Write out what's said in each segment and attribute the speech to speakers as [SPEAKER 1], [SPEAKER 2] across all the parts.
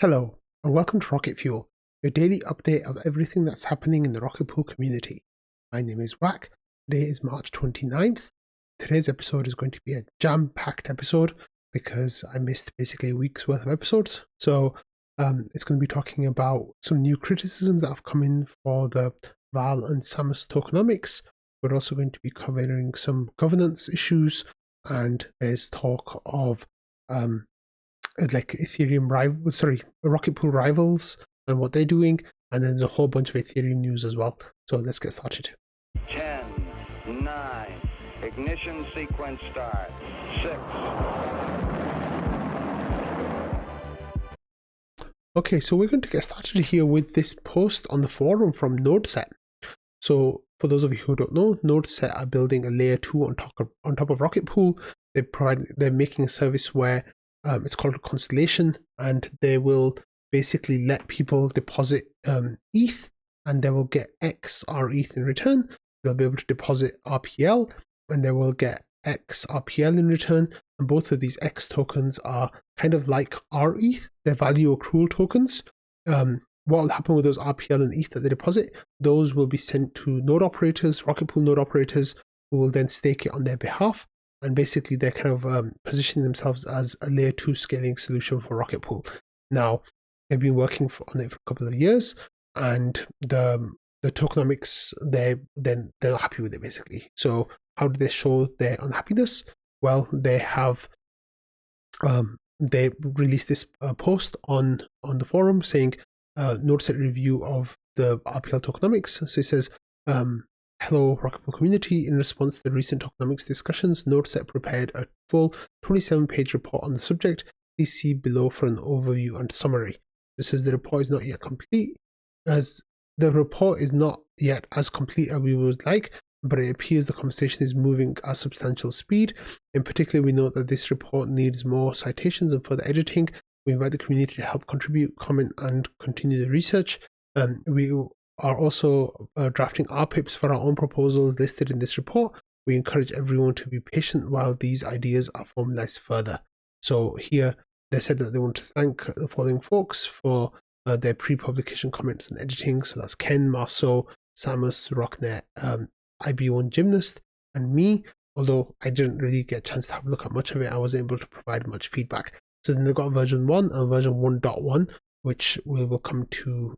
[SPEAKER 1] Hello, and welcome to Rocket Fuel, your daily update of everything that's happening in the Rocket Pool community. My name is Wack. Today is March 29th. Today's episode is going to be a jam-packed episode because I missed basically a week's worth of episodes. So it's going to be talking about some new criticisms that have come in for the Val and Samus tokenomics. We're also going to be covering some governance issues, and there's talk of like Ethereum Rocket Pool rivals and what they're doing, and then there's a whole bunch of Ethereum news as well. So let's get started.
[SPEAKER 2] 10, 9, ignition sequence start, 6.
[SPEAKER 1] Okay, so we're going to get started here with this post on the forum from NodeSet. So for those of you who don't know, NodeSet are building a layer 2 on top of Rocket Pool. They're making a service where it's called a Constellation, and they will basically let people deposit ETH, and they will get X ETH in return. They'll be able to deposit RPL, and they will get X RPL in return. And both of these X tokens are kind of like ETH. They're value accrual tokens. What will happen with those RPL and ETH that they deposit? Those will be sent to node operators, Rocket Pool node operators, who will then stake it on their behalf. And basically, they're kind of positioning themselves as a layer 2 scaling solution for Rocket Pool. Now, they've been working on it for a couple of years, and the tokenomics, they're not happy with it, basically. So how do they show their unhappiness? Well, they have they released this post on the forum saying NodeSet review of the RPL tokenomics. So it says, hello, Rocket Pool community. In response to the recent tokenomics discussions, NodeSet prepared a full 27-page report on the subject. Please see below for an overview and summary. It says the report is not yet complete, as the report is not yet as complete as we would like, but it appears the conversation is moving at substantial speed. In particular, we note that this report needs more citations and further editing. We invite the community to help contribute, comment, and continue the research. We are also drafting RPIPs for our own proposals listed in this report. We encourage everyone to be patient while these ideas are formalized further. So here they said that they want to thank the following folks for their pre-publication comments and editing. So that's Ken, Marceau, Samus, Rocknet, IB1 Gymnast, and me. Although I didn't really get a chance to have a look at much of it, I wasn't able to provide much feedback. So then they've got version 1 and version 1.1, which we will come to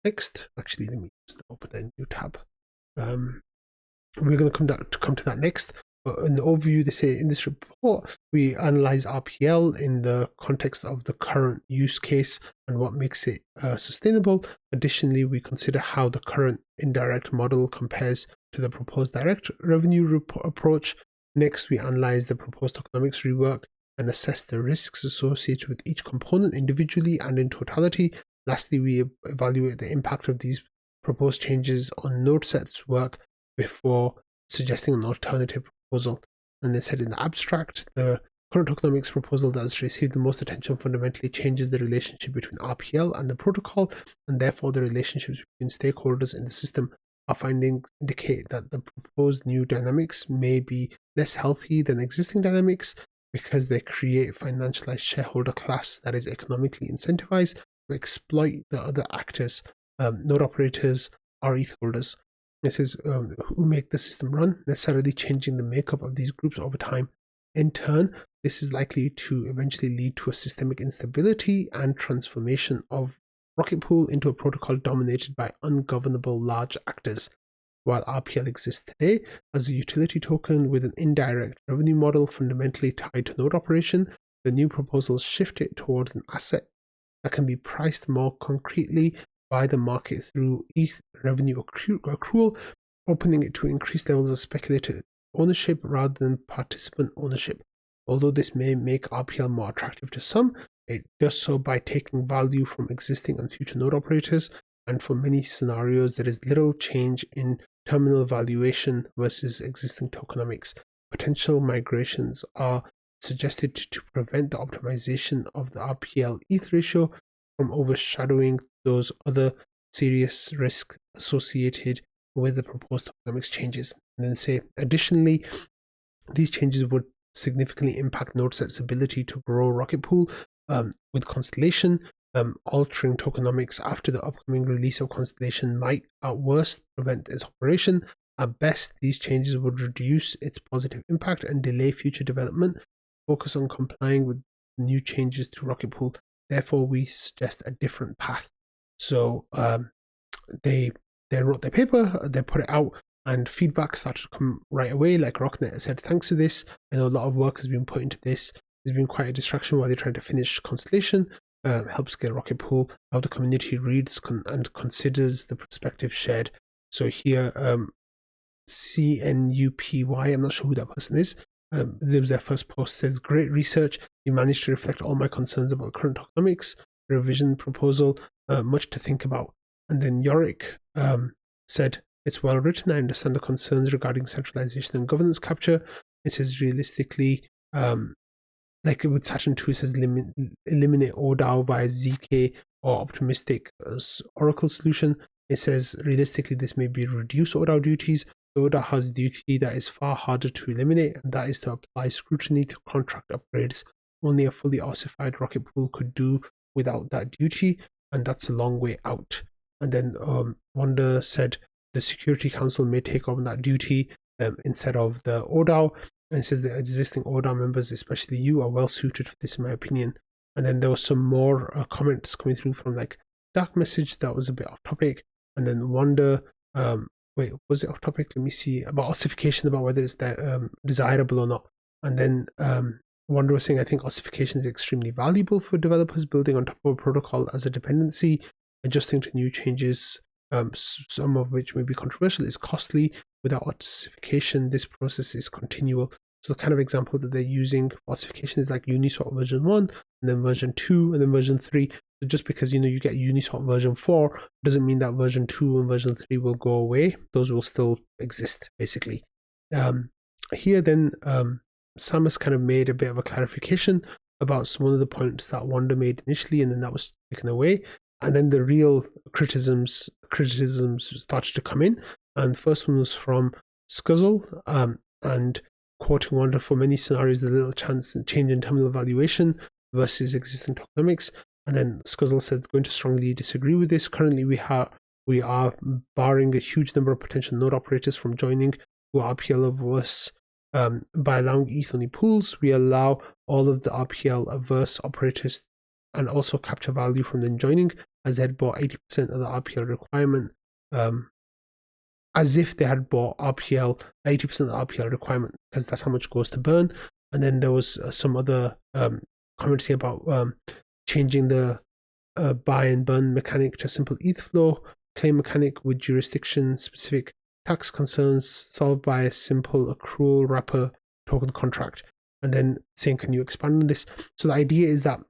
[SPEAKER 1] next. Actually, let me just open a new tab. We're going to come to that next. But in the overview, they say in this report, we analyze RPL in the context of the current use case and what makes it sustainable. Additionally, we consider how the current indirect model compares to the proposed direct revenue approach. Next, we analyze the proposed tokenomics rework and assess the risks associated with each component individually and in totality. Lastly, we evaluate the impact of these proposed changes on NodeSet's work before suggesting an alternative proposal. And they said in the abstract, the current tokenomics proposal that has received the most attention fundamentally changes the relationship between RPL and the protocol, and therefore the relationships between stakeholders in the system. Our findings indicate that the proposed new dynamics may be less healthy than existing dynamics because they create a financialized shareholder class that is economically incentivized to exploit the other actors, node operators, ETH holders. This is who make the system run, necessarily changing the makeup of these groups over time. In turn, this is likely to eventually lead to a systemic instability and transformation of Rocket Pool into a protocol dominated by ungovernable large actors. While RPL exists today as a utility token with an indirect revenue model fundamentally tied to node operation, the new proposals shift it towards an asset that can be priced more concretely by the market through ETH revenue accrual, opening it to increased levels of speculative ownership rather than participant ownership. Although this may make RPL more attractive to some, it does so by taking value from existing and future node operators, and for many scenarios there is little change in terminal valuation versus existing tokenomics. Potential migrations are suggested to prevent the optimization of the RPL ETH ratio from overshadowing those other serious risks associated with the proposed tokenomics changes. And then say, additionally, these changes would significantly impact NodeSet's ability to grow Rocket Pool with Constellation. altering tokenomics after the upcoming release of Constellation might, at worst, prevent its operation. At best, these changes would reduce its positive impact and delay future development. Focus on complying with new changes to Rocket Pool. Therefore, we suggest a different path. So they wrote their paper, they put it out, and feedback started to come right away. Like Rocknet said, thanks to this, I know a lot of work has been put into this. There's been quite a distraction while they're trying to finish Constellation. Help scale Rocket Pool, how the community reads and considers the perspective shared. So here, CNUPY, I'm not sure who that person is. There was their first post, says, great research. You managed to reflect all my concerns about current tokenomics, revision proposal, much to think about. And then Yorick said, it's well written. I understand the concerns regarding centralization and governance capture. It says realistically, like with Saturn 2, it says eliminate ODAO via ZK or optimistic Oracle solution. It says realistically, this may be reduce ODAO duties. The ODAO has a duty that is far harder to eliminate, and that is to apply scrutiny to contract upgrades. Only a fully ossified Rocket Pool could do without that duty, and that's a long way out. And then Wanda said the Security Council may take on that duty instead of the ODAO. And it says the existing ODAO members, especially you, are well suited for this, in my opinion. And then there was some more comments coming through from like Dark Message that was a bit off topic. And then Wanda, wait, was it off topic? Let me see, about ossification, about whether it's desirable or not. And then Wanda was saying, I think ossification is extremely valuable for developers building on top of a protocol as a dependency. Adjusting to new changes, some of which may be controversial, is costly. Without ossification, this process is continual. So the kind of example that they're using for ossification is like Uniswap version 1, and then version 2, and then version 3. So just because you get Uniswap version 4 doesn't mean that version 2 and version 3 will go away. Those will still exist, basically. Here then, Samus kind of made a bit of a clarification about one of the points that Wanda made initially, and then that was taken away. And then the real criticisms started to come in. And the first one was from Scuzzle, and quoting Wanda, for many scenarios, the little chance change in terminal valuation versus existing tokenomics. And then Scuzzle said, going to strongly disagree with this. Currently, we are barring a huge number of potential node operators from joining who are RPL averse. By allowing ETH-only pools, we allow all of the RPL averse operators and also capture value from them joining, as they had bought 80% of the RPL requirement, as if they had bought 80% of the RPL requirement, because that's how much goes to burn. And then there was some other comments here about changing the buy and burn mechanic to a simple ETH flow, claim mechanic with jurisdiction-specific tax concerns solved by a simple accrual wrapper token contract. And then saying, can you expand on this? So the idea is that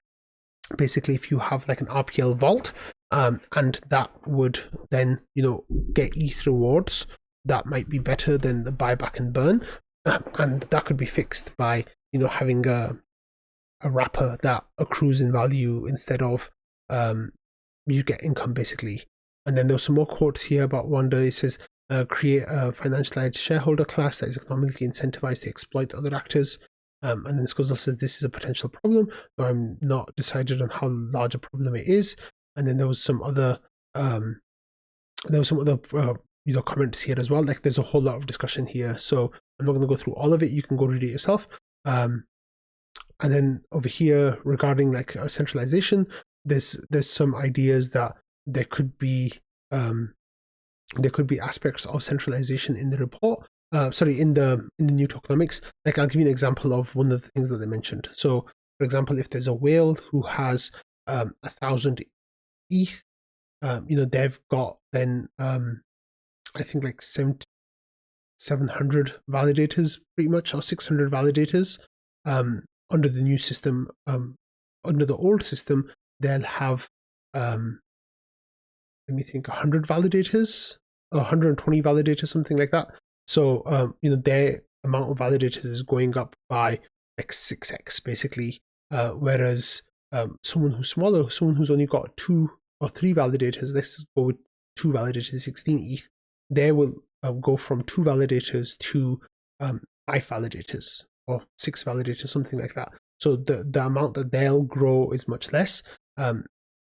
[SPEAKER 1] basically if you have like an RPL vault, and that would then, get ETH rewards, that might be better than the buyback and burn. And that could be fixed by, having a wrapper that accrues in value instead of you get income, basically. And then there's some more quotes here about Wanda. It says, create a financialized shareholder class that is economically incentivized to exploit other actors. And then Scuzzle says this is a potential problem, though I'm not decided on how large a problem it is. And then there was some other comments here as well. Like there's a whole lot of discussion here, so I'm not going to go through all of it. You can go read it yourself. And then over here regarding like centralization, there's some ideas that there could be aspects of centralization in the report. In the new tokenomics. Like I'll give you an example of one of the things that they mentioned. So for example, if there's a whale who has 1,000 ETH, they've got then I think like 700 validators pretty much, or 600 validators under the new system. Under the old system, they'll have 100 validators, or 120 validators, something like that. So their amount of validators is going up by like 6x basically, whereas someone who's smaller, someone who's only got 2 or 3 validators, let's go with 2 validators, 16 ETH, they will go from 2 validators to 5 validators or 6 validators, something like that. So the amount that they'll grow is much less.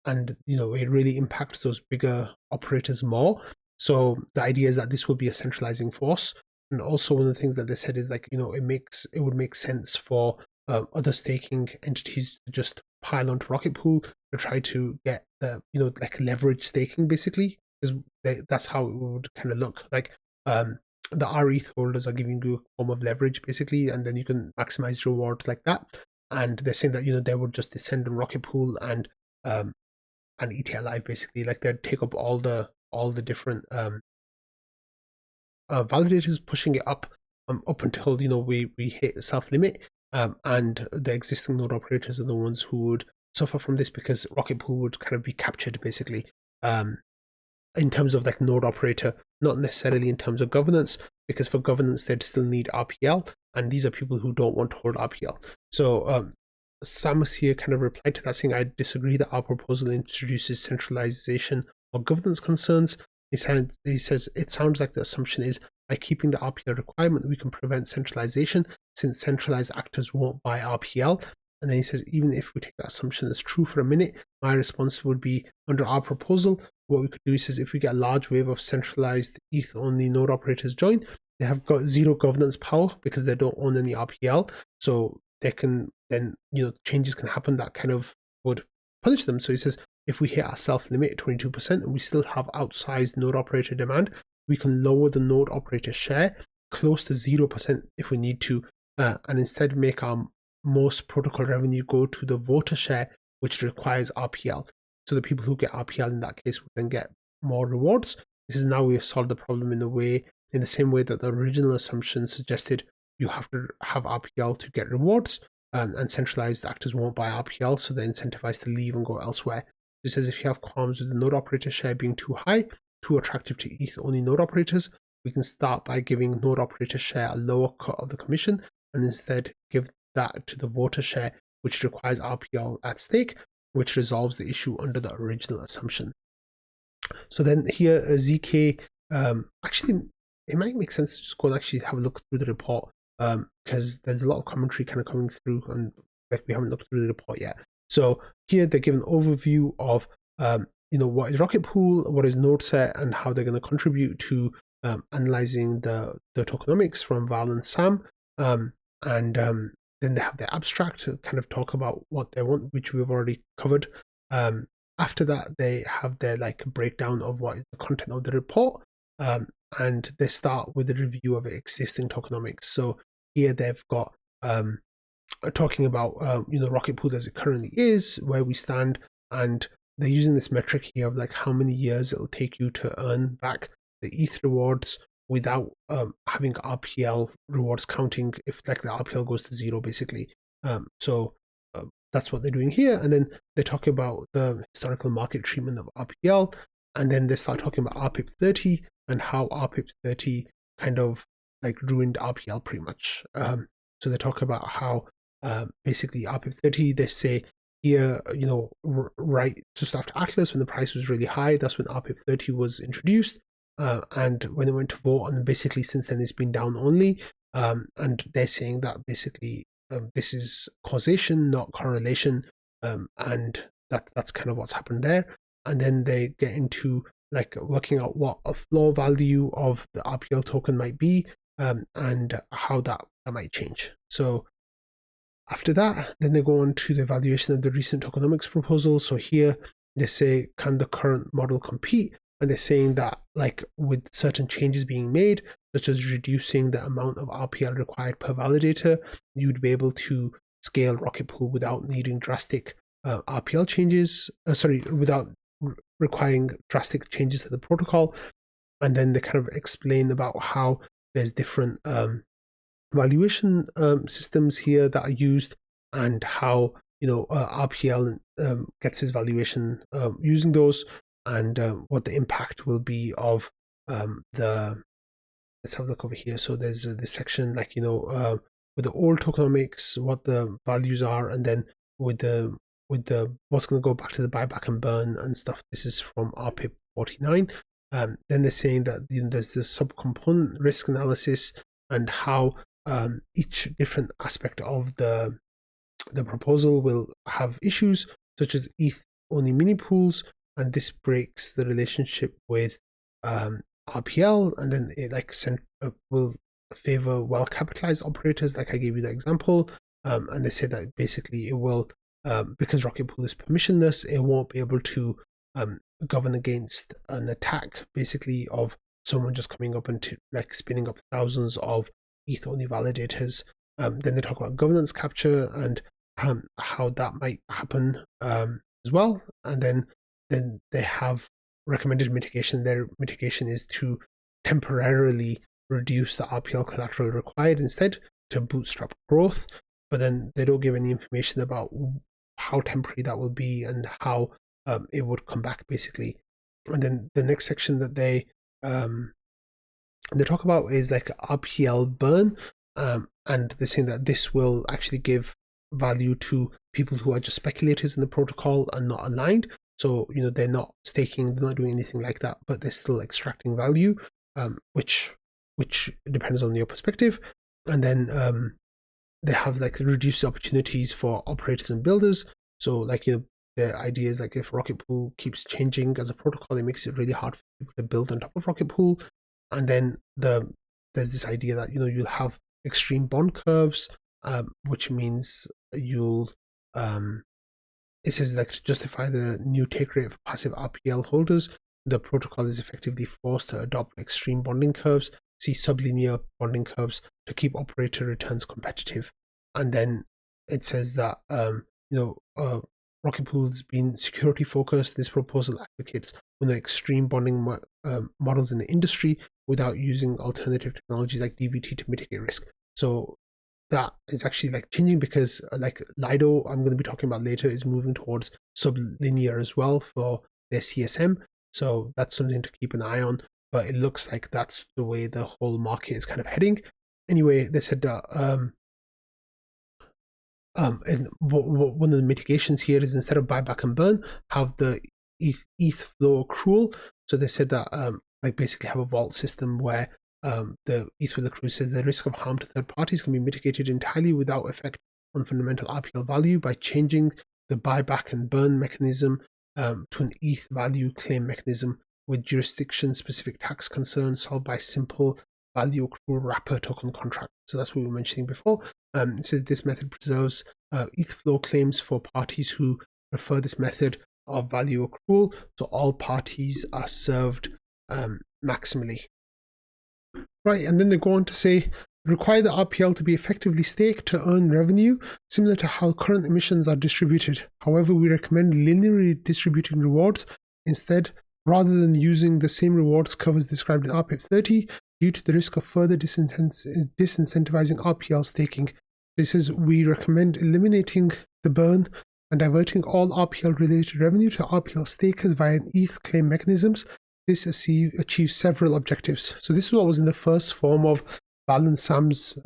[SPEAKER 1] it really impacts those bigger operators more. So the idea is that this will be a centralizing force. And also one of the things that they said is like, it would make sense for other staking entities to just pile onto Rocket Pool to try to get the, like leverage staking basically, because that's how it would kind of look like. The RETH holders are giving you a form of leverage basically, and then you can maximize rewards like that. And they're saying that, they would just descend on Rocket Pool and ETH Live basically, like they'd take up all the different validators, pushing it up until we hit self limit, and the existing node operators are the ones who would suffer from this, because Rocket Pool would kind of be captured basically, in terms of like node operator, not necessarily in terms of governance, because for governance they'd still need RPL, and these are people who don't want to hold RPL. So Samus here kind of replied to that saying, I disagree that our proposal introduces centralization or governance concerns. He says it sounds like the assumption is by keeping the RPL requirement, we can prevent centralization, since centralized actors won't buy RPL. And then he says, even if we take that assumption as true for a minute, my response would be, under our proposal, what we could do is if we get a large wave of centralized ETH-only node operators join, they have got zero governance power because they don't own any RPL. So they can then, changes can happen that kind of would punish them. So he says, if we hit our self-limit at 22% and we still have outsized node operator demand, we can lower the node operator share close to 0% if we need to, and instead make our most protocol revenue go to the voter share, which requires RPL. So the people who get RPL in that case will then get more rewards. This is now we've solved the problem in the same way that the original assumption suggested you have to have RPL to get rewards, and centralized actors won't buy RPL, so they're incentivized to leave and go elsewhere. It says if you have qualms with the node operator share being too high, too attractive to ETH-only node operators, we can start by giving node operator share a lower cut of the commission, and instead give that to the voter share, which requires RPL at stake, which resolves the issue under the original assumption. So then here, ZK, actually, it might make sense to just go and actually have a look through the report, because there's a lot of commentary kind of coming through, and like we haven't looked through the report yet. So here they give an overview of what is Rocket Pool, what is NodeSet, and how they're going to contribute to analyzing the tokenomics from Val and Sam, and then they have the abstract to kind of talk about what they want, which we've already covered. After that, they have their like breakdown of what is the content of the report, and they start with a review of existing tokenomics. So here they've got talking about Rocket Pool as it currently is, where we stand, and they're using this metric here of like how many years it'll take you to earn back the ETH rewards without having RPL rewards counting if like the RPL goes to zero basically. So that's what they're doing here, and then they talk about the historical market treatment of RPL, and then they start talking about RPIP 30 and how RPIP 30 kind of like ruined RPL pretty much. So they talk about how basically RPIP 30, they say here, right just after Atlas, when the price was really high, that's when RPIP 30 was introduced, and when it went to vote, and basically since then it's been down only, and they're saying that basically this is causation, not correlation, and that's kind of what's happened there. And then they get into like working out what a floor value of the RPL token might be, and how that might change. So after that, then they go on to the evaluation of the recent tokenomics proposal. So here they say, can the current model compete? And they're saying that like with certain changes being made, such as reducing the amount of RPL required per validator, you'd be able to scale Rocket Pool without needing drastic RPL changes, without requiring drastic changes to the protocol. And then they kind of explain about how there's different valuation systems here that are used, and how RPL gets its valuation using those, and what the impact will be of let's have a look over here. So there's this section like with the old tokenomics, what the values are, and then with the what's going to go back to the buyback and burn and stuff. This is from RPIP 49. Then they're saying that there's the subcomponent risk analysis, and how each different aspect of the proposal will have issues, such as ETH only mini pools, and this breaks the relationship with RPL, and then it like will favor well-capitalized operators, like I gave you the example. And they say that basically it will, because Rocket Pool is permissionless, it won't be able to govern against an attack, basically, of someone just coming up and like spinning up thousands of ETH-only validators. Then they talk about governance capture and how that might happen as well. And then they have recommended mitigation. Their mitigation is to temporarily reduce the RPL collateral required instead to bootstrap growth. But then they don't give any information about how temporary that will be and how it would come back, basically. And then the next section that they talk about is like RPL burn, and they're saying that this will actually give value to people who are just speculators in the protocol and not aligned. So, you know, they're not staking, they're not doing anything like that, but they're still extracting value, which depends on your perspective. And then they have like reduced opportunities for operators and builders. So, like, you know, the idea is like if Rocket Pool keeps changing as a protocol, it makes it really hard for people to build on top of Rocket Pool. And then there's this idea that, you know, you'll have extreme bond curves, which means you'll it says like to justify the new take rate for passive RPL holders, the protocol is effectively forced to adopt extreme bonding curves, see sublinear bonding curves to keep operator returns competitive. And then it says that Rocket Pool's been security focused. This proposal advocates one of the extreme bonding models in the industry without using alternative technologies like DVT to mitigate risk. So that is actually like changing, because like Lido, I'm going to be talking about later, is moving towards sublinear as well for their CSM. So that's something to keep an eye on. But it looks like that's the way the whole market is kind of heading. Anyway, they said that and one of the mitigations here is, instead of buyback and burn, have the ETH flow accrual. So they said that like basically have a vault system where the ETH will accrue. Says the risk of harm to third parties can be mitigated entirely without effect on fundamental RPL value by changing the buyback and burn mechanism to an ETH value claim mechanism with jurisdiction-specific tax concerns solved by simple value accrual wrapper token contract. So that's what we were mentioning before. It says this method preserves ETH flow claims for parties who prefer this method of value accrual. So all parties are served maximally. Right, and then they go on to say, require the RPL to be effectively staked to earn revenue, similar to how current emissions are distributed. However, we recommend linearly distributing rewards instead, rather than using the same rewards curves described in RPIP 30, due to the risk of further disincentivizing RPL staking. This is, we recommend eliminating the burn and diverting all RPL-related revenue to RPL stakers via ETH claim mechanisms. This achieves several objectives. So this is what was in the first form of Balance Sam's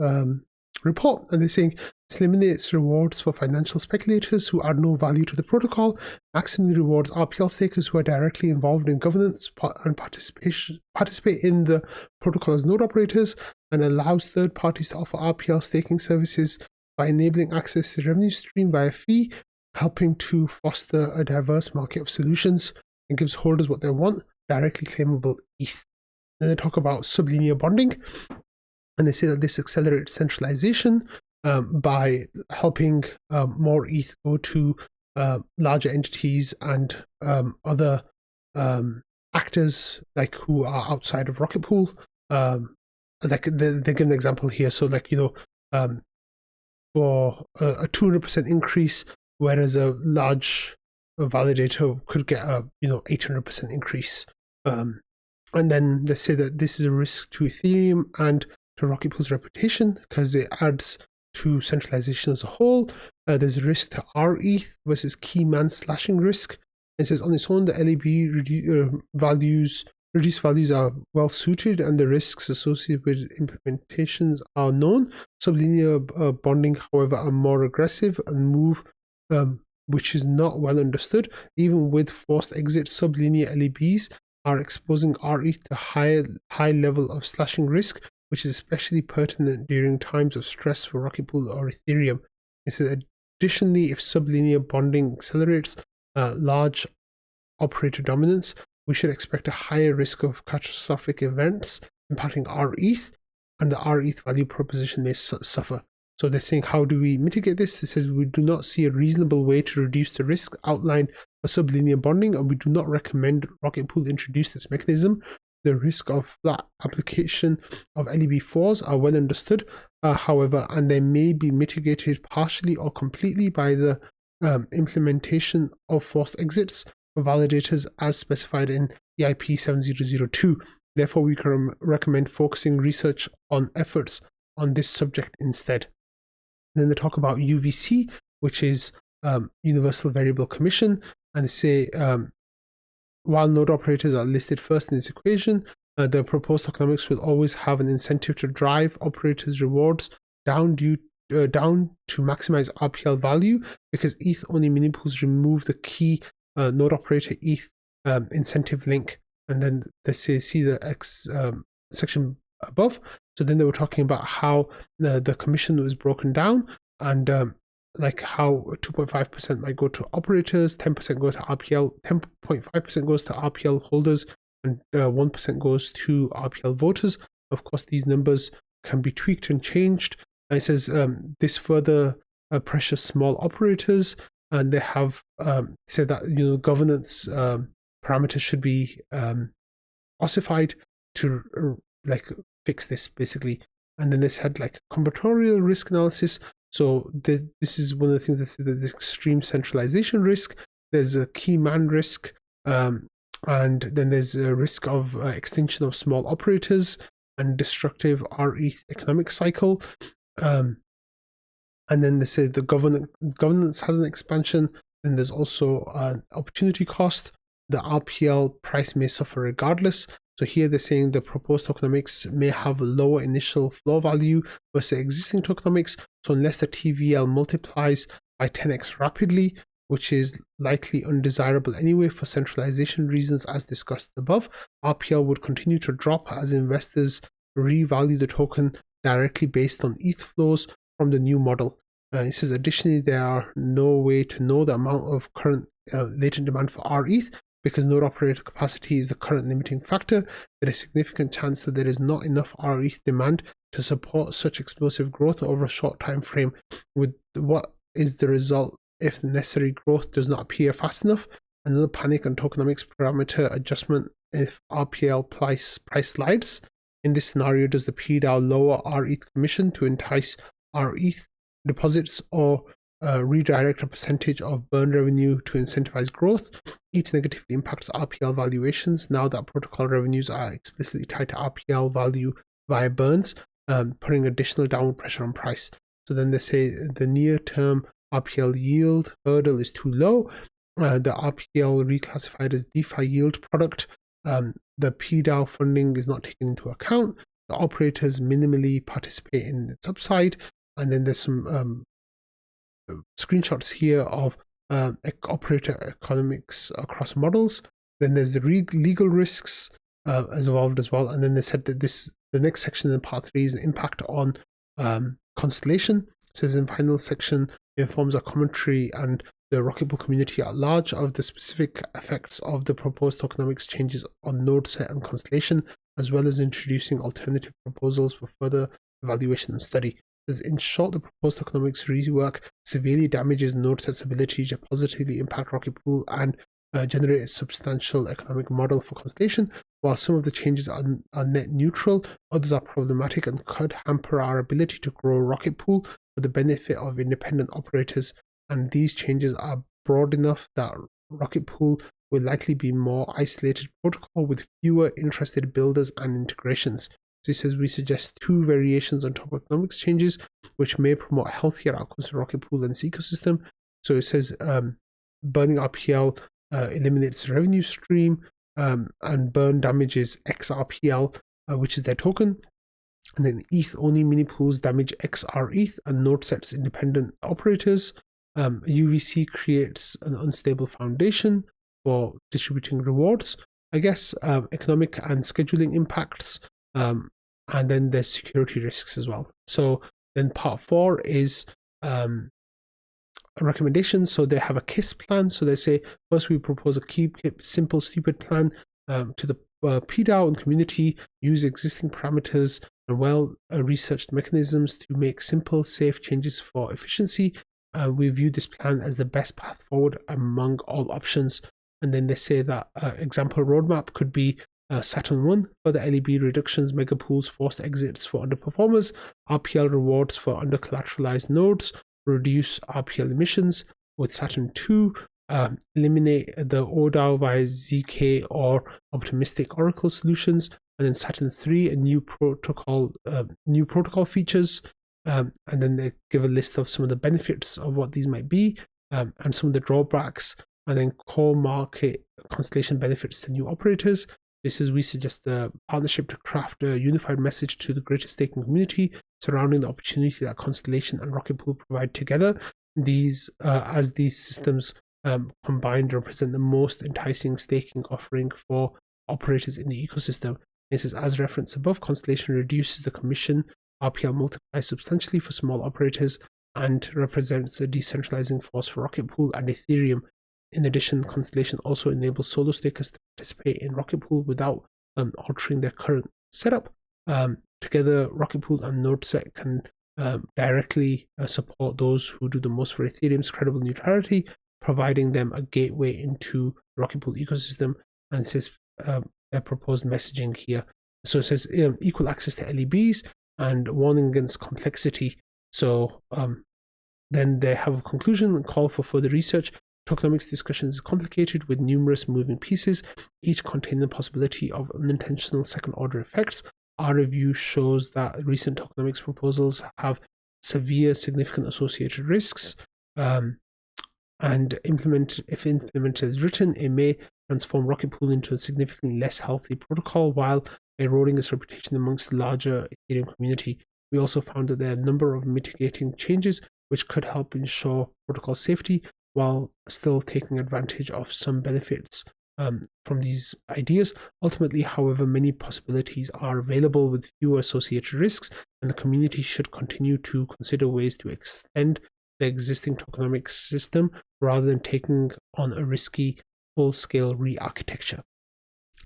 [SPEAKER 1] report, and they're saying this eliminates rewards for financial speculators who add no value to the protocol, maximally rewards RPL stakers who are directly involved in governance and participate in the protocol as node operators, and allows third parties to offer RPL staking services by enabling access to the revenue stream via fee, helping to foster a diverse market of solutions, and gives holders what they want, directly claimable ETH. Then they talk about sublinear bonding, and they say that this accelerates centralization by helping more ETH go to larger entities and other actors like who are outside of Rocket Pool. Like they give an example here. So like, you know, for a 200% increase, whereas a large validator could get a 800% increase. And then they say that this is a risk to Ethereum and to Rocket Pool's reputation because it adds to centralization as a whole. There's a risk to RETH versus key man slashing risk. It says on its own, the LEB reduced values are well suited and the risks associated with implementations are known. Sublinear bonding, however, are more aggressive and move which is not well understood. Even with forced exit, sublinear LEBs are exposing RETH to high level of slashing risk, which is especially pertinent during times of stress for Rocket Pool or Ethereum. It says additionally, if sublinear bonding accelerates, large operator dominance, we should expect a higher risk of catastrophic events impacting our ETH, and the our ETH value proposition may suffer. So they're saying, how do we mitigate this? They says, we do not see a reasonable way to reduce the risk outlined for sublinear bonding, and we do not recommend Rocket Pool introduce this mechanism. The risk of flat application of LEB4s are well understood, however, and they may be mitigated partially or completely by the implementation of forced exits for validators as specified in EIP 7002. Therefore, we can recommend focusing research on efforts on this subject instead. Then they talk about UVC, which is Universal Variable Commission, and they say while node operators are listed first in this equation, the proposed tokenomics will always have an incentive to drive operators' rewards down to maximize RPL value, because ETH-only mini pools remove the key node operator ETH incentive link. And then they say, see the X section above. So then they were talking about how the commission was broken down, and like how 2.5% might go to operators, 10% go to RPL, 10.5% goes to RPL holders, and 1% goes to RPL voters. Of course, these numbers can be tweaked and changed. And it says this further pressures small operators, and they have said that governance parameters should be ossified to like fix this basically. And then this had like combinatorial risk analysis. So this is one of the things that said, there's extreme centralization risk, there's a key man risk, and then there's a risk of extinction of small operators and destructive RETH economic cycle. And then they say the governance has an expansion. Then there's also an opportunity cost. The RPL price may suffer regardless. So here they're saying the proposed tokenomics may have a lower initial floor value versus existing tokenomics. So unless the TVL multiplies by 10x rapidly, which is likely undesirable anyway for centralization reasons as discussed above, RPL would continue to drop as investors revalue the token directly based on ETH flows from the new model. It says additionally, there are no way to know the amount of current latent demand for RETH, because node operator capacity is the current limiting factor. There is a significant chance that there is not enough RETH demand to support such explosive growth over a short time frame. With what is the result if the necessary growth does not appear fast enough? Another panic on tokenomics parameter adjustment if RPL price slides. In this scenario, does the PDAO lower RETH commission to entice RETH deposits, or redirect a percentage of burn revenue to incentivize growth? Each negatively impacts RPL valuations now that protocol revenues are explicitly tied to RPL value via burns, putting additional downward pressure on price. So then they say the near-term RPL yield hurdle is too low. The RPL reclassified as DeFi yield product. The PDAO funding is not taken into account. The operators minimally participate in its upside. And then there's some screenshots here of operator economics across models. Then there's the legal risks as evolved as well. And then they said that the next section in part 3 is an impact on Constellation. It says in final section, it informs our commentary and the Rocket Pool community at large of the specific effects of the proposed tokenomics changes on node set and Constellation, as well as introducing alternative proposals for further evaluation and study. In short, the proposed tokenomics rework severely damages node set's ability to positively impact Rocket Pool and generate a substantial economic model for Constellation. While some of the changes are net neutral, others are problematic and could hamper our ability to grow Rocket Pool for the benefit of independent operators. And these changes are broad enough that Rocket Pool will likely be more isolated protocol with fewer interested builders and integrations. So it says we suggest 2 variations on tokenomics changes, which may promote healthier outcomes for Rocket Pool and its ecosystem. So it says burning RPL eliminates revenue stream, and burn damages XRPL, which is their token. And then ETH-only mini pools damage XRETH and node sets independent operators. UVC creates an unstable foundation for distributing rewards. I guess economic and scheduling impacts. And then there's security risks as well. So then part 4 is recommendations. So they have a KISS plan. So they say, first we propose a keep simple, stupid plan to the PDAO and community, use existing parameters and well-researched mechanisms to make simple, safe changes for efficiency. We view this plan as the best path forward among all options. And then they say that example roadmap could be Saturn 1 for the LEB reductions, mega pools, forced exits for underperformers, RPL rewards for under-collateralized nodes, reduce RPL emissions. With Saturn 2, eliminate the ODAO via ZK or optimistic Oracle solutions. And then Saturn 3, a new protocol features. And then they give a list of some of the benefits of what these might be, and some of the drawbacks, and then core market constellation benefits to new operators. This is, we suggest a partnership to craft a unified message to the greater staking community surrounding the opportunity that Constellation and Rocket Pool provide together. These, as these systems combined, represent the most enticing staking offering for operators in the ecosystem. This is, as referenced above, Constellation reduces the commission RPL multiplies substantially for small operators and represents a decentralizing force for Rocket Pool and Ethereum. In addition, Constellation also enables solo stakers to participate in Rocket Pool without altering their current setup. Together, Rocket Pool and NodeSet can directly support those who do the most for Ethereum's credible neutrality, providing them a gateway into the Rocket Pool ecosystem. And it says their proposed messaging here. So it says equal access to LEBs and warning against complexity. So then they have a conclusion and call for further research. Tokenomics discussion is complicated with numerous moving pieces, each containing the possibility of unintentional second-order effects. Our review shows that recent tokenomics proposals have severe, significant associated risks, and if implemented as written, it may transform Rocket Pool into a significantly less healthy protocol while eroding its reputation amongst the larger Ethereum community. We also found that there are a number of mitigating changes which could help ensure protocol safety while still taking advantage of some benefits from these ideas. Ultimately, however, many possibilities are available with fewer associated risks, and the community should continue to consider ways to extend the existing tokenomics system rather than taking on a risky full-scale re-architecture.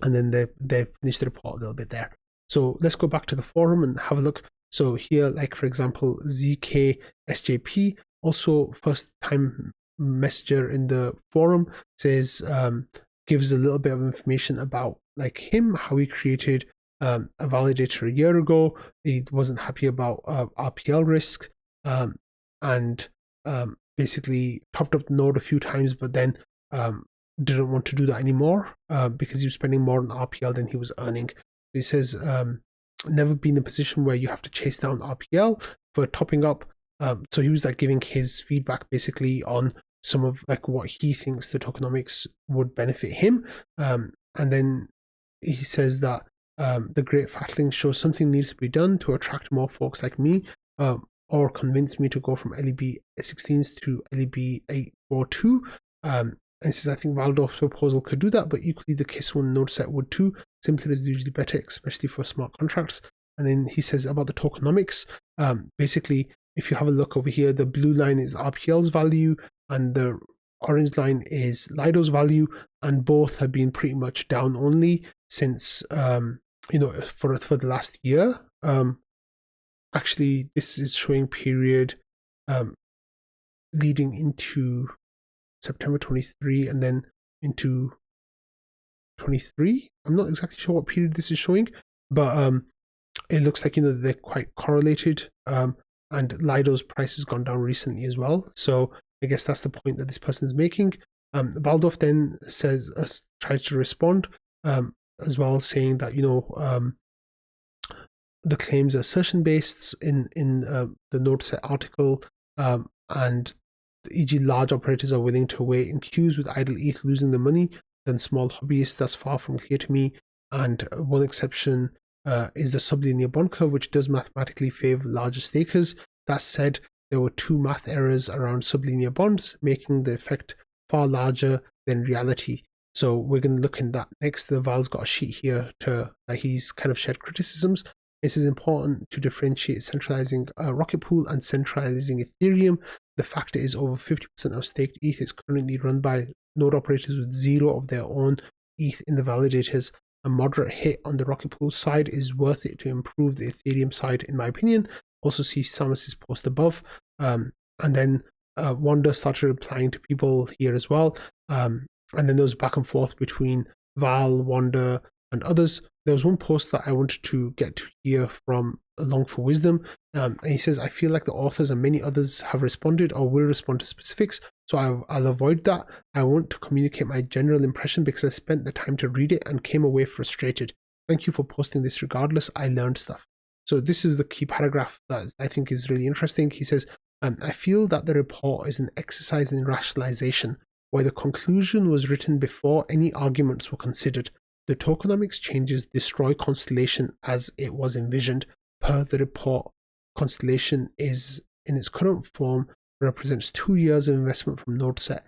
[SPEAKER 1] And then they finish the report a little bit there. So let's go back to the forum and have a look. So here, like for example, ZK SJP, also first time messenger in the forum, says gives a little bit of information about like him, how he created a validator a year ago. He wasn't happy about RPL risk, and basically topped up the node a few times, but then didn't want to do that anymore because he was spending more on RPL than he was earning. He says never been in a position where you have to chase down RPL for topping up. So he was like giving his feedback basically on some of like what he thinks the tokenomics would benefit him. And then he says that the great fatling shows something needs to be done to attract more folks like me, or convince me to go from LEB 16s to LEB 842. And he says, I think Valdorf's proposal could do that, but equally the KISS1 node set would too. Simpler is usually better, especially for smart contracts. And then he says about the tokenomics, basically, if you have a look over here, the blue line is RPL's value and the orange line is Lido's value, and both have been pretty much down only since, for the last year. Actually, this is showing period leading into September 23 and then into 23. I'm not exactly sure what period this is showing, but it looks like they're quite correlated, and Lido's price has gone down recently as well. So I guess that's the point that this person is making. Valdorf then says, tries to respond as well, saying that the claims are assertion based in the NodeSet article, and e.g. large operators are willing to wait in queues with idle ETH losing the money than small hobbyists. That's far from clear to me. And one exception is the sublinear bond curve, which does mathematically favor larger stakers. That said, there were 2 math errors around sublinear bonds, making the effect far larger than reality. So we're going to look in that next. The Val's got a sheet here that he's kind of shared criticisms. This is important to differentiate centralizing Rocket Pool and centralizing Ethereum. The fact is over 50% of staked ETH is currently run by node operators with 0 of their own ETH in the validators. A moderate hit on the Rocket Pool side is worth it to improve the Ethereum side, in my opinion. Also see Samus's post above. And then Wanda started replying to people here as well. And then there was back and forth between Val, Wanda, and others. There was one post that I wanted to get to here from Long for Wisdom. And he says, I feel like the authors and many others have responded or will respond to specifics, so I'll avoid that. I want to communicate my general impression because I spent the time to read it and came away frustrated. Thank you for posting this regardless. I learned stuff. So this is the key paragraph that I think is really interesting. He says, I feel that the report is an exercise in rationalization, where the conclusion was written before any arguments were considered. The tokenomics changes destroy Constellation as it was envisioned. Per the report, Constellation is in its current form represents 2 years of investment from NodeSet,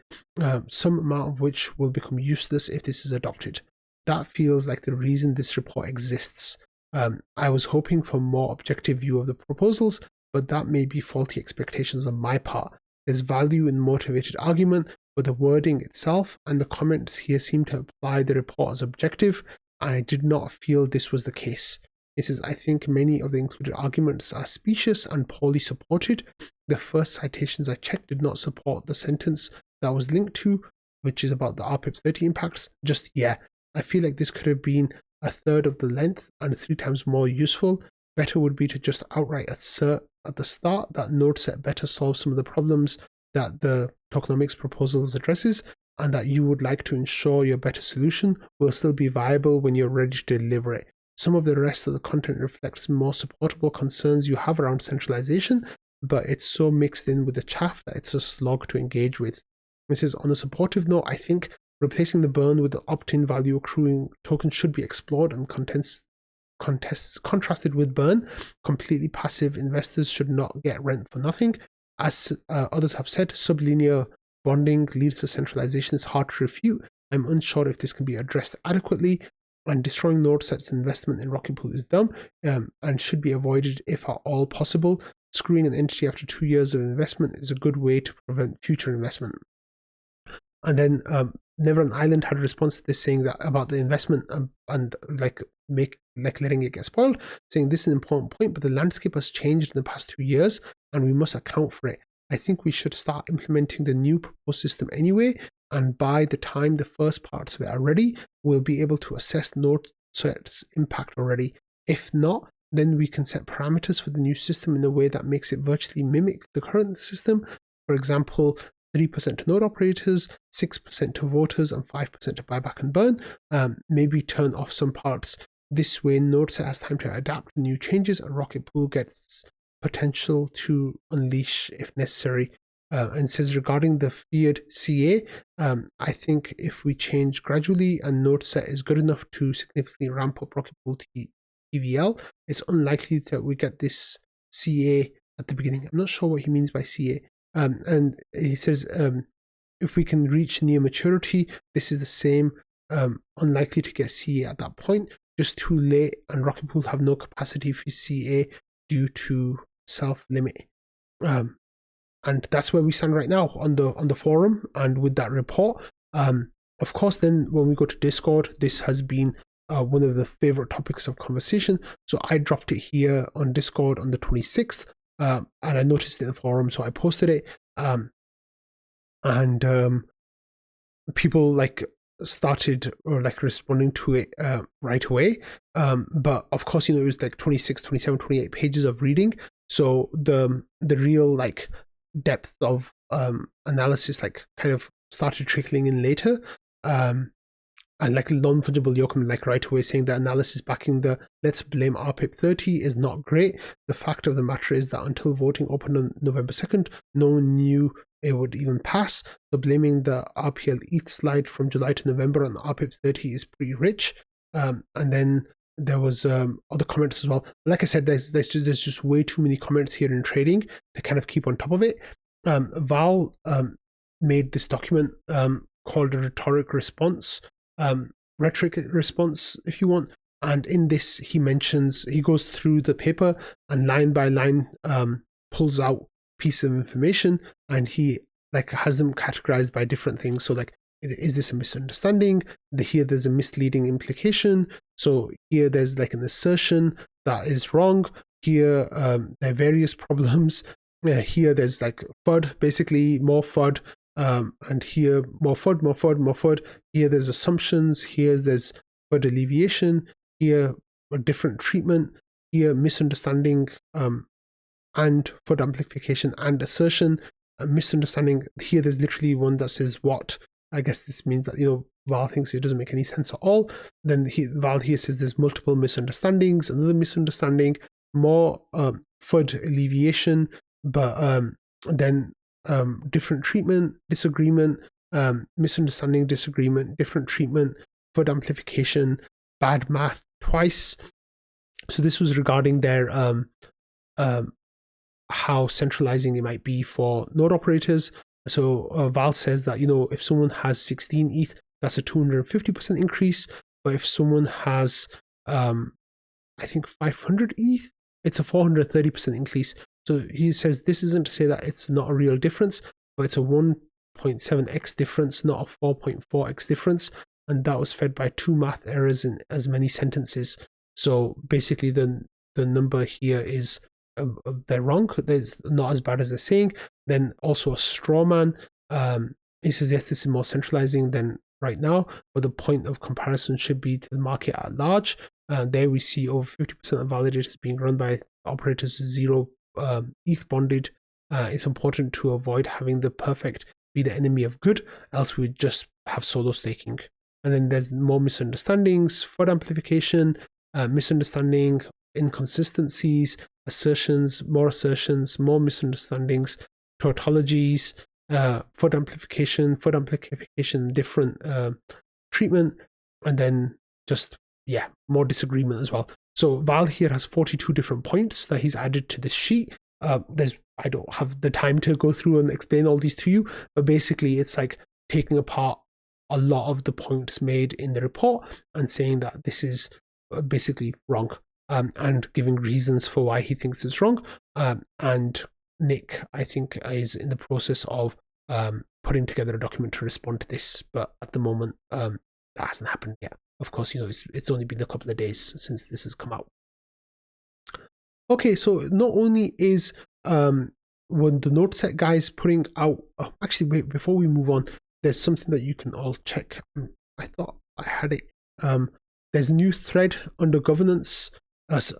[SPEAKER 1] some amount of which will become useless if this is adopted. That feels like the reason this report exists. I was hoping for a more objective view of the proposals, but that may be faulty expectations on my part. There's value in motivated argument, but the wording itself and the comments here seem to apply the report as objective, and I did not feel this was the case. He says, I think many of the included arguments are specious and poorly supported. The first citations I checked did not support the sentence that was linked to, which is about the RPIP30 impacts. I feel like this could have been a third of the length and 3 times more useful. Better would be to just outright assert at the start that NodeSet better solves some of the problems that the tokenomics proposals addresses, and that you would like to ensure your better solution will still be viable when you're ready to deliver it. Some of the rest of the content reflects more supportable concerns you have around centralization, but it's so mixed in with the chaff that it's a slog to engage with. This is on a supportive note. I think replacing the burn with the opt-in value accruing token should be explored and contrasted with burn. Completely passive investors should not get rent for nothing. As others have said, sublinear bonding leads to centralization is hard to refute. I'm unsure if this can be addressed adequately, and destroying NodeSet's investment in Rocket Pool is dumb and should be avoided if at all possible. Screwing an entity after 2 years of investment is a good way to prevent future investment. And then Never on Island had a response to this, saying that about the investment and letting it get spoiled, saying this is an important point, but the landscape has changed in the past 2 years and we must account for it. I think we should start implementing the new proposed system anyway, and by the time the first parts of it are ready, we'll be able to assess NodeSet's impact already. If not, then we can set parameters for the new system in a way that makes it virtually mimic the current system. For example, 3% to node operators, 6% to voters, and 5% to buyback and burn. Maybe turn off some parts. This way, NodeSet has time to adapt to new changes, and Rocket Pool gets potential to unleash if necessary. And says regarding the feared CA, I think if we change gradually and NodeSet is good enough to significantly ramp up Rocket Pool TVL, it's unlikely that we get this CA at the beginning. I'm not sure what he means by CA. And he says, if we can reach near maturity, this is the same, unlikely to get CA at that point, just too late, and Rocket Pool have no capacity for CA due to self-limit. And that's where we stand right now on the forum and with that report. Of course, then when we go to Discord, this has been one of the favorite topics of conversation. So I dropped it here on Discord on the 26th. And I noticed it in the forum, so I posted it. And people started responding to it right away. But of course, it was 26, 27, 28 pages of reading. So the real depth of analysis kind of started trickling in later. And non-fungible Yokum right away saying that analysis backing the let's blame RPIP30 is not great. The fact of the matter is that until voting opened on November 2nd, no one knew it would even pass. So blaming the RPL ETH slide from July to November on RPIP30 is pretty rich. And then there was other comments as well. Like I said, there's just way too many comments here in trading to kind of keep on top of it. Val made this document called a rhetoric response, if you want. And in this, he goes through the paper and line by line pulls out piece of information, and he like has them categorized by different things. So like, is this a misunderstanding? Here there's a misleading implication. So here there's like an assertion that is wrong. Here there are various problems. Here there's like FUD, basically more FUD. And here more FUD, more FUD, more FUD. Here there's assumptions. Here there's FUD alleviation. Here a different treatment. Here misunderstanding and FUD amplification and assertion. Misunderstanding. Here there's literally one that says what. I guess this means that, you know, Val thinks it doesn't make any sense at all. Then Val here says there's multiple misunderstandings, another misunderstanding, more FUD alleviation, but then different treatment, disagreement, misunderstanding, disagreement, different treatment, FUD amplification, bad math twice. So this was regarding their how centralizing it might be for node operators. So Val says that, you know, if someone has 16 ETH, that's a 250% increase. But if someone has, I think 500 ETH, it's a 430% increase. So he says this isn't to say that it's not a real difference, but it's a 1.7x difference, not a 4.4x difference. And that was fed by 2 math errors in as many sentences. So basically the number here is they're wrong. It's not as bad as they're saying. Then also a straw man. He says, yes, this is more centralizing than right now, but the point of comparison should be to the market at large. There we see over 50% of validators being run by operators with 0 ETH bonded. It's important to avoid having the perfect be the enemy of good, else we would just have solo staking. And then there's more misunderstandings, FUD amplification, misunderstanding, inconsistencies, assertions, more misunderstandings, tautologies, FUD amplification, different treatment, and then just, yeah, more disagreement as well. So Val here has 42 different points that he's added to this sheet. I don't have the time to go through and explain all these to you, but basically it's like taking apart a lot of the points made in the report and saying that this is basically wrong, and giving reasons for why he thinks it's wrong. And Nick, I think, is in the process of putting together a document to respond to this, but at the moment that hasn't happened yet. Of course, you know, it's only been a couple of days since this has come out. Okay, so not only is when the node set guys putting out, actually wait, before we move on, there's something that you can all check. I thought I had it. There's a new thread under governance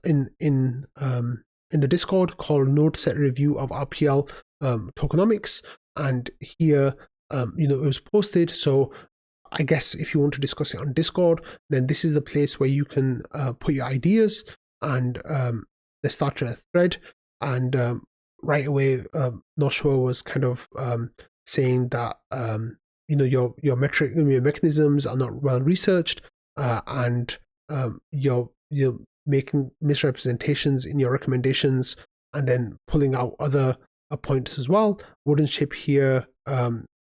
[SPEAKER 1] in the Discord called Node Set Review of RPL Tokenomics, and here you know, it was posted. So I guess if you want to discuss it on Discord, then this is the place where you can put your ideas, and they started a thread, and right away Notional was kind of saying that you know, your mechanisms are not well researched, and you're making misrepresentations in your recommendations, and then pulling out other points as well. Wooden Ship here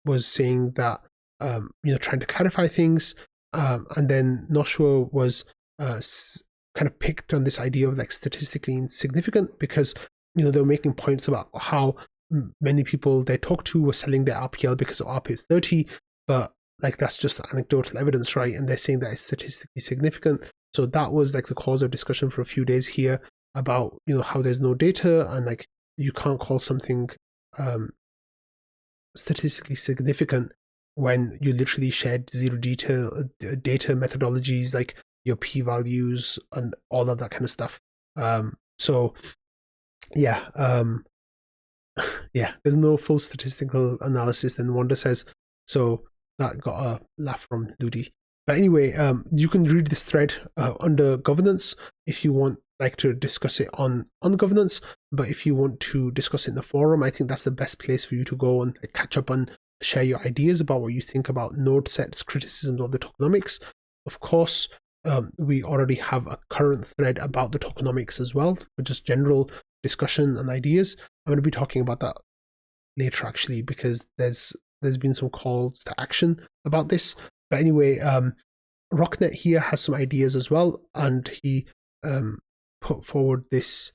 [SPEAKER 1] was saying that you know, trying to clarify things, and then Notional was kind of picked on this idea of like statistically insignificant, because, you know, they were making points about how many people they talked to were selling their RPL because of RP 30, but like that's just anecdotal evidence, right? And they're saying that it's statistically significant. So that was like the cause of discussion for a few days here about, you know, how there's no data, and like you can't call something statistically significant when you literally shared zero data methodologies, like your p-values and all of that kind of stuff. So yeah, yeah, there's no full statistical analysis, then Wanda says. So that got a laugh from Ludi. But anyway, you can read this thread under governance if you want like to discuss it on governance. But if you want to discuss it in the forum, I think that's the best place for you to go and catch up and share your ideas about what you think about node sets, criticisms of the tokenomics. Of course, we already have a current thread about the tokenomics as well, for just general discussion and ideas. I'm going to be talking about that later, actually, because there's been some calls to action about this. But anyway, Rocknet here has some ideas as well, and he put forward this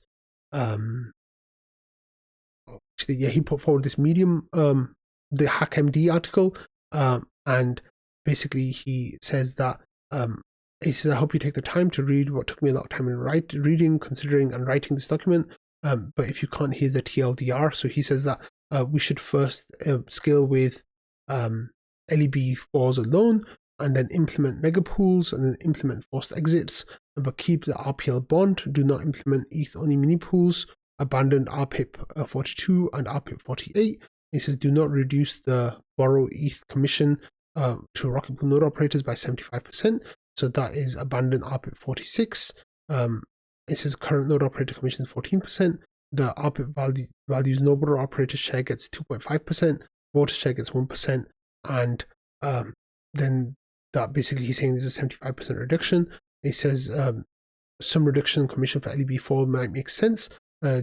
[SPEAKER 1] actually, yeah, he put forward this Medium, the HackMD article, and basically he says that he says, I hope you take the time to read what took me a lot of time in reading, considering, and writing this document. But if you can't, here's the TLDR. So he says that we should first scale with LEB4s alone, and then implement mega pools, and then implement forced exits, but keep the RPL bond. Do not implement ETH-only mini pools. Abandon RPIP 42 and RPIP 48. He says, do not reduce the borrow ETH commission to Rocket Pool node operators by 75%. So that is abandon RPIP 46. It says current node operator commission is 14%. The RPIP values no borrow operator share gets 2.5%. Voter share gets 1%. And then that basically he's saying there's a 75% reduction. He says some reduction in commission for LEB4 might make sense,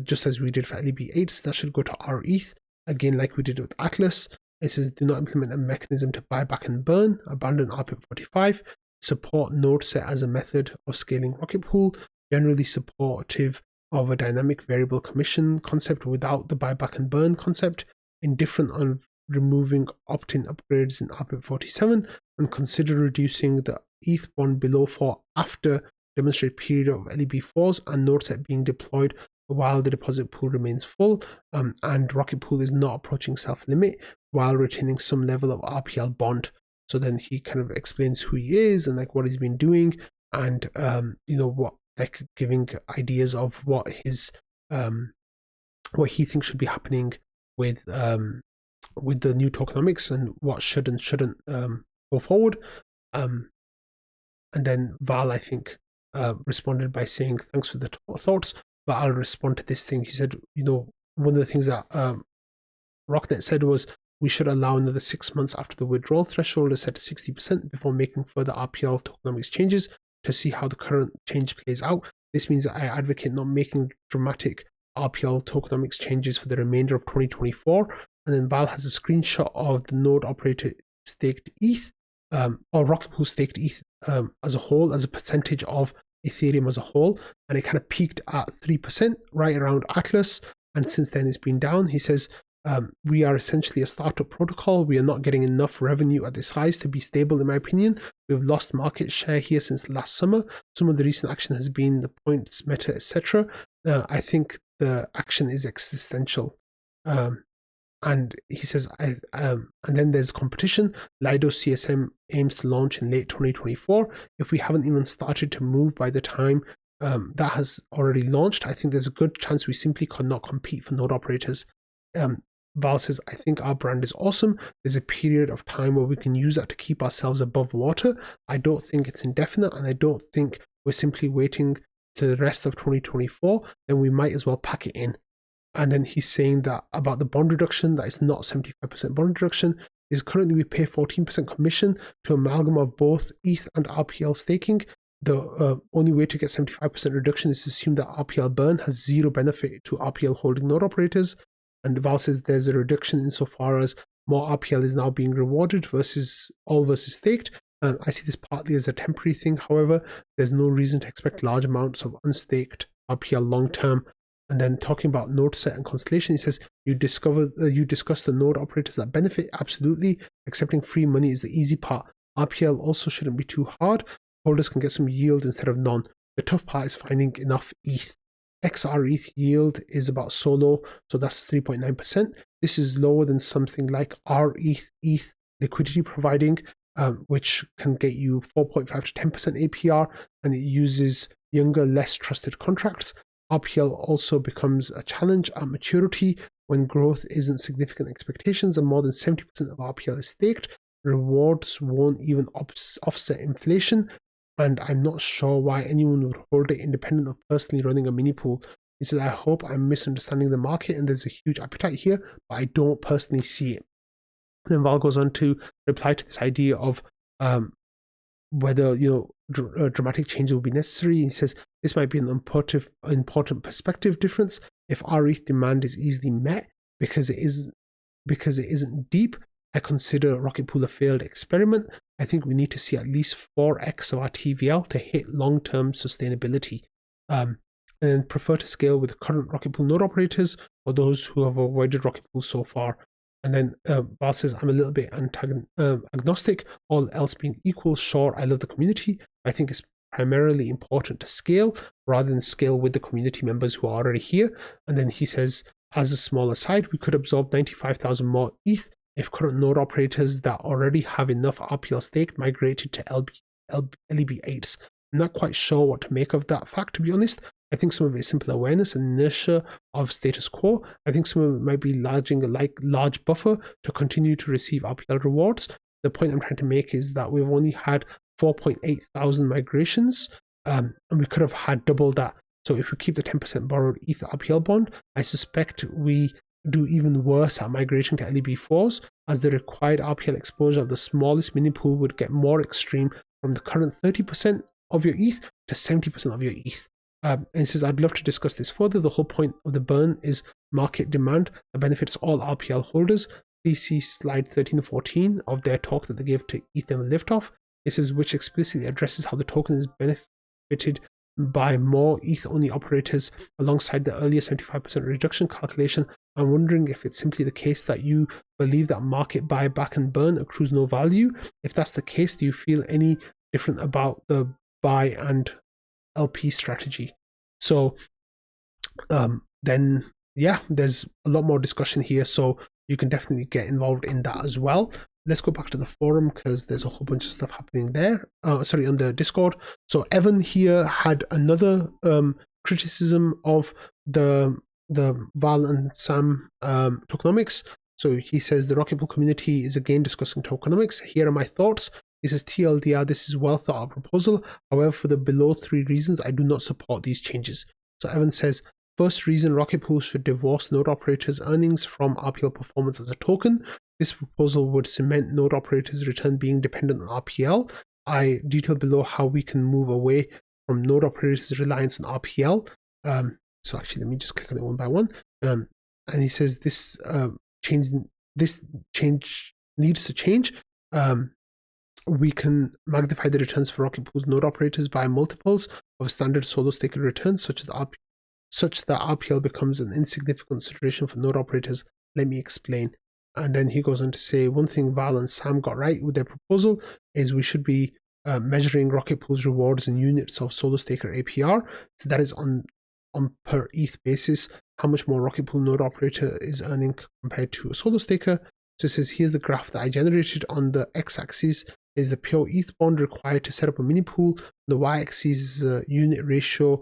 [SPEAKER 1] just as we did for LEB8. So that should go to our ETH, again, like we did with Atlas. It says do not implement a mechanism to buy back and burn, abandon RPIP 45, support node set as a method of scaling Rocket Pool, generally supportive of a dynamic variable commission concept without the buyback and burn concept, indifferent on removing opt-in upgrades in RPIP 47, and consider reducing the ETH bond below 4 after demonstrate period of LEB4s and node set being deployed while the deposit pool remains full, and Rocket Pool is not approaching self-limit while retaining some level of RPL bond. So then he kind of explains who he is and like what he's been doing, and what, like, giving ideas of what his what he thinks should be happening with the new tokenomics and what should and shouldn't go forward. And then Val, I think, responded by saying thanks for the thoughts, but I'll respond to this thing. He said, one of the things that Rocknet said was we should allow another 6 months after the withdrawal threshold is set to 60% before making further RPL tokenomics changes to see how the current change plays out. This means that I advocate not making dramatic RPL tokenomics changes for the remainder of 2024. And then Val has a screenshot of the node operator staked ETH, or Rocket Pool staked ETH as a whole, as a percentage of Ethereum as a whole. And it kind of peaked at 3% right around Atlas. And since then it's been down. He says, we are essentially a startup protocol. We are not getting enough revenue at this size to be stable, in my opinion. We've lost market share here since last summer. Some of the recent action has been the points, meta, etc. I think the action is existential. And he says, and then there's competition. Lido CSM aims to launch in late 2024. If we haven't even started to move by the time that has already launched, I think there's a good chance we simply cannot compete for node operators. Val says, I think our brand is awesome. There's a period of time where we can use that to keep ourselves above water. I don't think it's indefinite, and I don't think we're simply waiting to the rest of 2024. Then we might as well pack it in. And then he's saying that about the bond reduction, that it's not 75% bond reduction, is currently we pay 14% commission to amalgam of both ETH and RPL staking. The only way to get 75% reduction is to assume that RPL burn has zero benefit to RPL holding node operators. And Val says there's a reduction insofar as more RPL is now being rewarded versus staked. And I see this partly as a temporary thing. However, there's no reason to expect large amounts of unstaked RPL long term. And then talking about node set and constellation, he says, you discuss the node operators that benefit. Absolutely. Accepting free money is the easy part. RPL also shouldn't be too hard. Holders can get some yield instead of none. The tough part is finding enough ETH. XR ETH yield is about so low, so that's 3.9%. This is lower than something like R ETH liquidity providing, which can get you 4.5 to 10% APR, and it uses younger, less trusted contracts. RPL also becomes a challenge at maturity when growth isn't significant expectations and more than 70% of RPL is staked. Rewards won't even offset inflation, and I'm not sure why anyone would hold it independent of personally running a mini pool. He says, I hope I'm misunderstanding the market and there's a huge appetite here, but I don't personally see it. And then Val goes on to reply to this idea of whether dramatic change will be necessary. He says this might be an important perspective difference. If our ETH demand is easily met because it isn't deep, I consider Rocket Pool a failed experiment. I think we need to see at least 4x of our TVL to hit long-term sustainability. And prefer to scale with the current Rocket Pool node operators for those who have avoided rocket pools so far. And then Val says, I'm a little bit agnostic, all else being equal. Sure, I love the community. I think it's primarily important to scale rather than scale with the community members who are already here. And then he says, as a small aside, we could absorb 95,000 more ETH if current node operators that already have enough RPL staked migrated to LEB8s. I'm not quite sure what to make of that fact, to be honest. I think some of it is simple awareness and inertia of status quo. I think some of it might be large buffer to continue to receive RPL rewards. The point I'm trying to make is that we've only had 4.8 thousand migrations, and we could have had double that. So if we keep the 10% borrowed ETH RPL bond, I suspect we do even worse at migrating to LEB4s, as the required RPL exposure of the smallest mini pool would get more extreme from the current 30% of your ETH to 70% of your ETH. And it says, I'd love to discuss this further. The whole point of the burn is market demand that benefits all RPL holders. Please see slide 13 and 14 of their talk that they gave to Ethereum Liftoff. It says, which explicitly addresses how the token is benefited by more ETH-only operators alongside the earlier 75% reduction calculation. I'm wondering if it's simply the case that you believe that market buyback and burn accrues no value. If that's the case, do you feel any different about the buy and LP strategy? So then yeah, there's a lot more discussion here, so you can definitely get involved in that as well. Let's go back to the forum because there's a whole bunch of stuff happening there. On the Discord. So Evan here had another criticism of the Val and Sam tokenomics. So he says the Rocket Pool community is again discussing tokenomics. Here are my thoughts. He says, TLDR, this is well thought out proposal. However, for the below 3 reasons, I do not support these changes. So Evan says, first reason, Rocket Pool should divorce node operators' earnings from RPL performance as a token. This proposal would cement node operators' return being dependent on RPL. I detail below how we can move away from node operators' reliance on RPL. So actually, let me just click on it one by one. And he says this change needs to change. We can magnify the returns for Rocket Pool's node operators by multiples of standard solo staker returns, such that RPL becomes an insignificant consideration for node operators. Let me explain. And then he goes on to say, one thing Val and Sam got right with their proposal is we should be measuring Rocket Pool's rewards in units of solo staker APR. So that is on per ETH basis, how much more Rocket Pool node operator is earning compared to a solo staker. So it says, here's the graph that I generated. On the x-axis is the pure ETH bond required to set up a mini pool. The y-axis is a unit ratio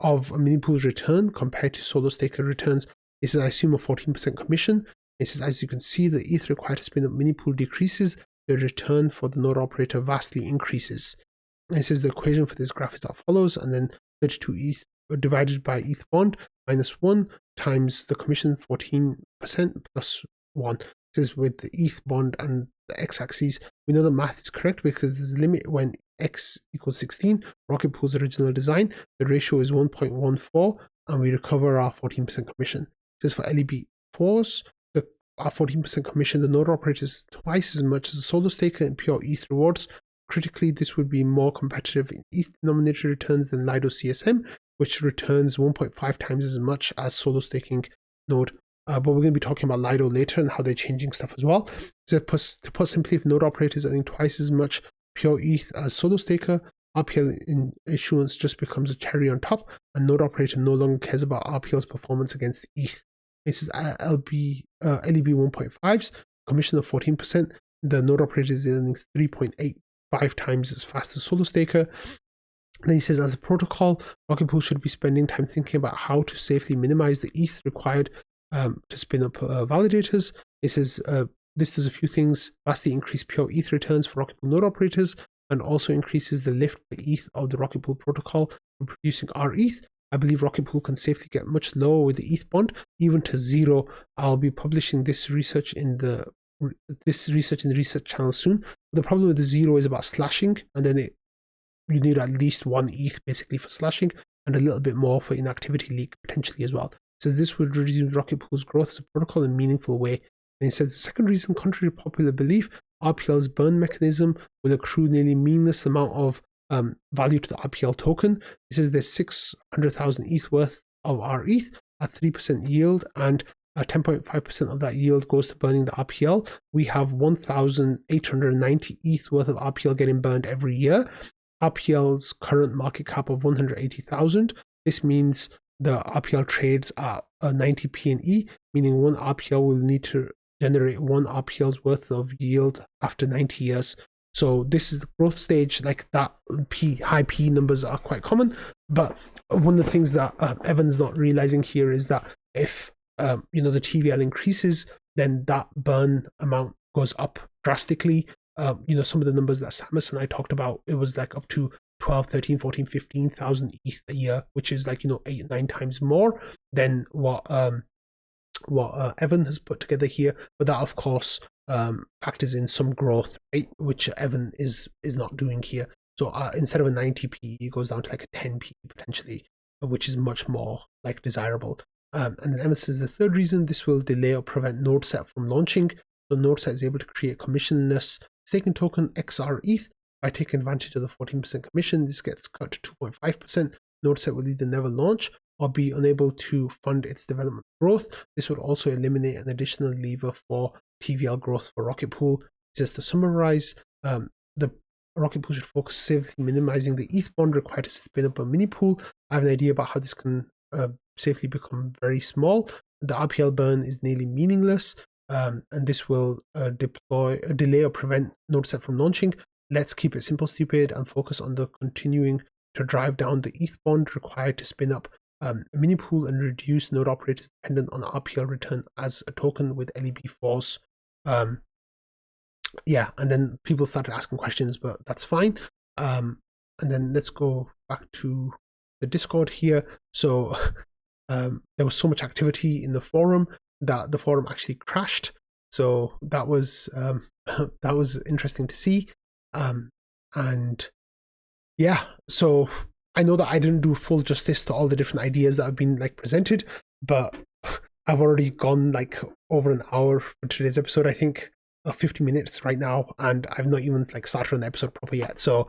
[SPEAKER 1] of a mini pool's return compared to solo staker returns. It says, I assume a 14% commission. It says, as you can see, the ETH required to spin up mini pool decreases. The return for the node operator vastly increases. And it says the equation for this graph is as follows, and then 32 ETH divided by ETH bond minus 1 times the commission 14% plus 1. It says with the ETH bond and the x-axis, we know the math is correct because there's a limit when x equals 16. Rocket Pool's original design, the ratio is 1.14, and we recover our 14% commission. It says for LEB4s, our 14% commission, the node operator is twice as much as a solo staker in pure ETH rewards. Critically, this would be more competitive in ETH denominated returns than Lido CSM, which returns 1.5 times as much as solo staking node. But we're going to be talking about Lido later and how they're changing stuff as well. So to put simply, if node operators are earning twice as much pure ETH as solo staker, RPL in issuance just becomes a cherry on top, and node operator no longer cares about RPL's performance against ETH. This is LEB 1.5's commission of 14%. The node operator is earning 3.85 times as fast as solo staker. Then he says, as a protocol, Rocket Pool should be spending time thinking about how to safely minimize the ETH required to spin up validators. It says this does a few things: vastly increase pure ETH returns for Rocket Pool node operators, and also increases the lift per ETH of the Rocket Pool protocol for producing RETH. I believe Rocket Pool can safely get much lower with the ETH bond, even to 0. I'll be publishing this research in the research channel soon. The problem with the 0 is about slashing, and then you need at least 1 ETH basically for slashing, and a little bit more for inactivity leak potentially as well. It says this would reduce Rocket Pool's growth as a protocol in a meaningful way. And it says the second reason, contrary to popular belief, RPL's burn mechanism will accrue nearly meaningless amount of value to the RPL token. It says there's 600,000 ETH worth of our ETH, at 3% yield, and 10.5% of that yield goes to burning the RPL. We have 1,890 ETH worth of RPL getting burned every year. RPL's current market cap of 180,000. This means the RPL trades at 90p and E, meaning one RPL will need to generate one RPL's worth of yield after 90 years. So this is the growth stage. Like that high P numbers are quite common, but one of the things that Evan's not realizing here is that if the TVL increases, then that burn amount goes up drastically. Some of the numbers that Samus and I talked about, it was like up to 12, 13, 14, 15,000 ETH a year, which is like 8-9 times more than what Evan has put together here. But that of course factors in some growth, right, which Evan is not doing here. So instead of a 90p, it goes down to like a 10p potentially, which is much more like desirable. And then Evan says the third reason, this will delay or prevent NodeSet from launching. So NodeSet is able to create commissionless staking token XR ETH by taking advantage of the 14% commission. This gets cut to 2.5%. NodeSet will either never launch or be unable to fund its development growth. This would also eliminate an additional lever for TVL growth for Rocket Pool. Just to summarize, the Rocket Pool should focus safely minimizing the ETH bond required to spin up a mini pool. I have an idea about how this can safely become very small. The RPL burn is nearly meaningless, and this will delay or prevent NodeSet from launching. Let's keep it simple, stupid, and focus on the continuing to drive down the ETH bond required to spin up a mini pool and reduce node operators dependent on RPL return as a token with LEB4s. And then people started asking questions, but that's fine. And then let's go back to the Discord here. So there was so much activity in the forum that the forum actually crashed. So that was interesting to see. So I know that I didn't do full justice to all the different ideas that have been like presented, but I've already gone like over an hour for today's episode. I think 50 minutes right now, and I've not even like started on the episode proper yet. So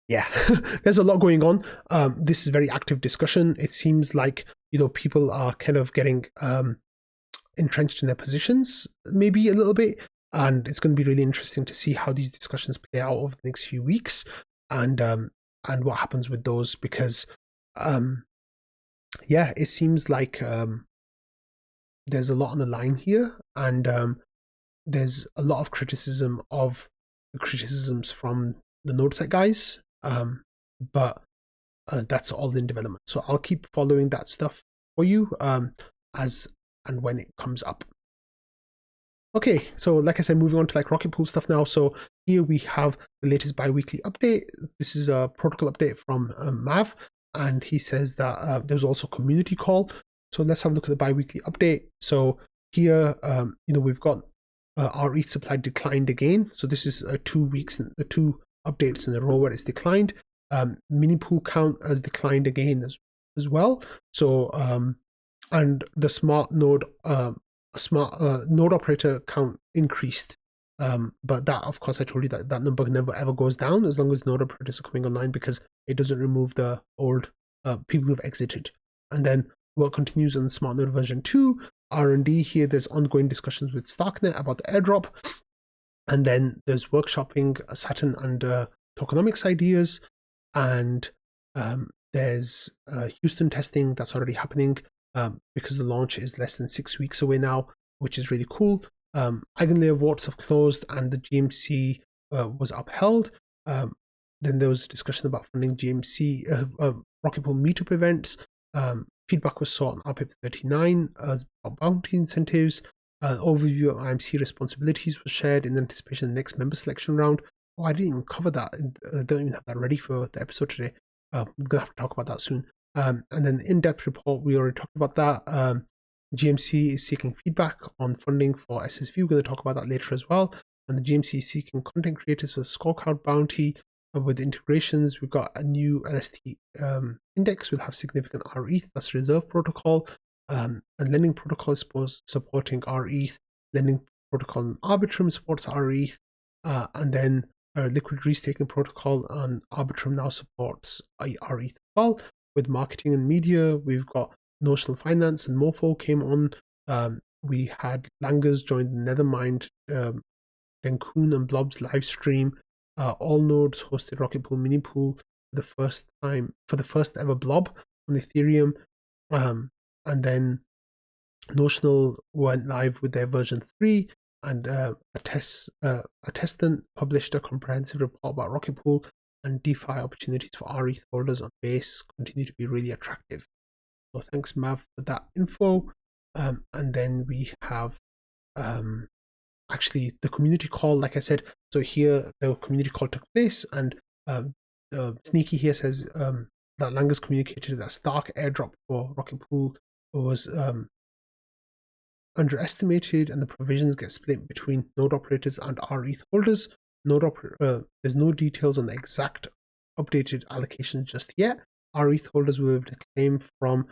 [SPEAKER 1] yeah, there's a lot going on. This is very active discussion. It seems like people are kind of getting entrenched in their positions, maybe a little bit, and it's going to be really interesting to see how these discussions play out over the next few weeks, and what happens with those, because it seems like there's a lot on the line here, and there's a lot of criticisms from the NodeSet guys, but that's all in development. So I'll keep following that stuff for you as and when it comes up. Okay, so like I said, moving on to like Rocket Pool stuff now. So here we have the latest bi-weekly update. This is a protocol update from Mav, and he says that there was also a community call. So let's have a look at the bi-weekly update. So here, we've got our ETH supply declined again. So this is 2 updates in a row where it's declined. Mini pool count has declined again as well. So and the smart node operator count increased, but that, of course, I told you that number never ever goes down as long as node operators are coming online, because it doesn't remove the old people who've exited. And then work continues on smart node version 2 R&D. Here there's ongoing discussions with Starknet about the airdrop, and then there's workshopping Saturn and Tokenomics ideas, and there's Houston testing that's already happening, because the launch is less than 6 weeks away now, which is really cool. Eigenlayer votes have closed and the GMC was upheld. Then there was a discussion about funding GMC Rocket Pool meetup events. Feedback was sought on RPIP 39 about bounty incentives. An overview of IMC responsibilities was shared in anticipation of the next member selection round. Oh, I didn't even cover that. I don't even have that ready for the episode today. We're going to have to talk about that soon. And then in-depth report, we already talked about that. GMC is seeking feedback on funding for SSV. We're going to talk about that later as well. And the GMC is seeking content creators for the scorecard bounty. With integrations, we've got a new LST index will have significant RETH, that's reserve protocol. And lending protocol is supporting RETH. Lending protocol and Arbitrum supports RETH. And then liquid restaking protocol and Arbitrum now supports RETH as well. With marketing and media, we've got Notional Finance and Mofo came on. We had Langers join the Nethermind, Denkoon and Blob's live stream. All nodes hosted Rocket Pool mini pool for the first ever blob on Ethereum. And then Notional went live with their version 3, and Attestant published a comprehensive report about Rocket Pool, and DeFi opportunities for ETH holders on Base continue to be really attractive. So thanks, Mav, for that info. And then we have actually the community call, like I said. So here the community call took place, and Sneaky here says that Langers communicated that Stark airdrop for Rocket Pool was underestimated, and the provisions get split between node operators and ETH holders. There's no details on the exact updated allocation just yet. ETH holders will be able to claim from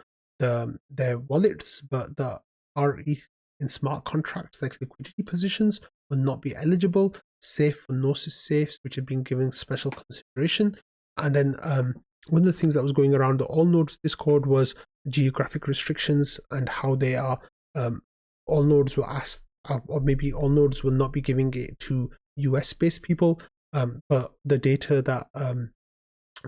[SPEAKER 1] their wallets, but the ETH in smart contracts like liquidity positions will not be eligible, save for Gnosis safes, which have been given special consideration. And then one of the things that was going around the All Nodes Discord was geographic restrictions and how they are. All nodes were asked, or maybe all nodes will not be giving it to US-based people, but the data that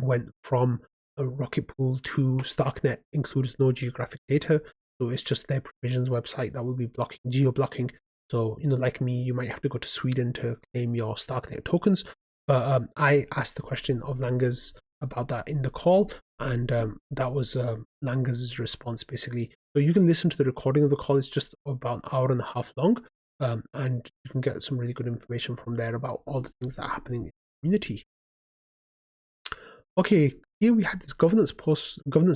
[SPEAKER 1] went from a Rocket Pool to Starknet includes no geographic data, so it's just their provisions website that will be geo-blocking. So, like me, you might have to go to Sweden to claim your Starknet tokens. But I asked the question of Langers about that in the call, and that was Langers' response basically. So you can listen to the recording of the call. It's just about an hour and a half long, and you can get some really good information from there about all the things that are happening in the community. Okay, here we had this governance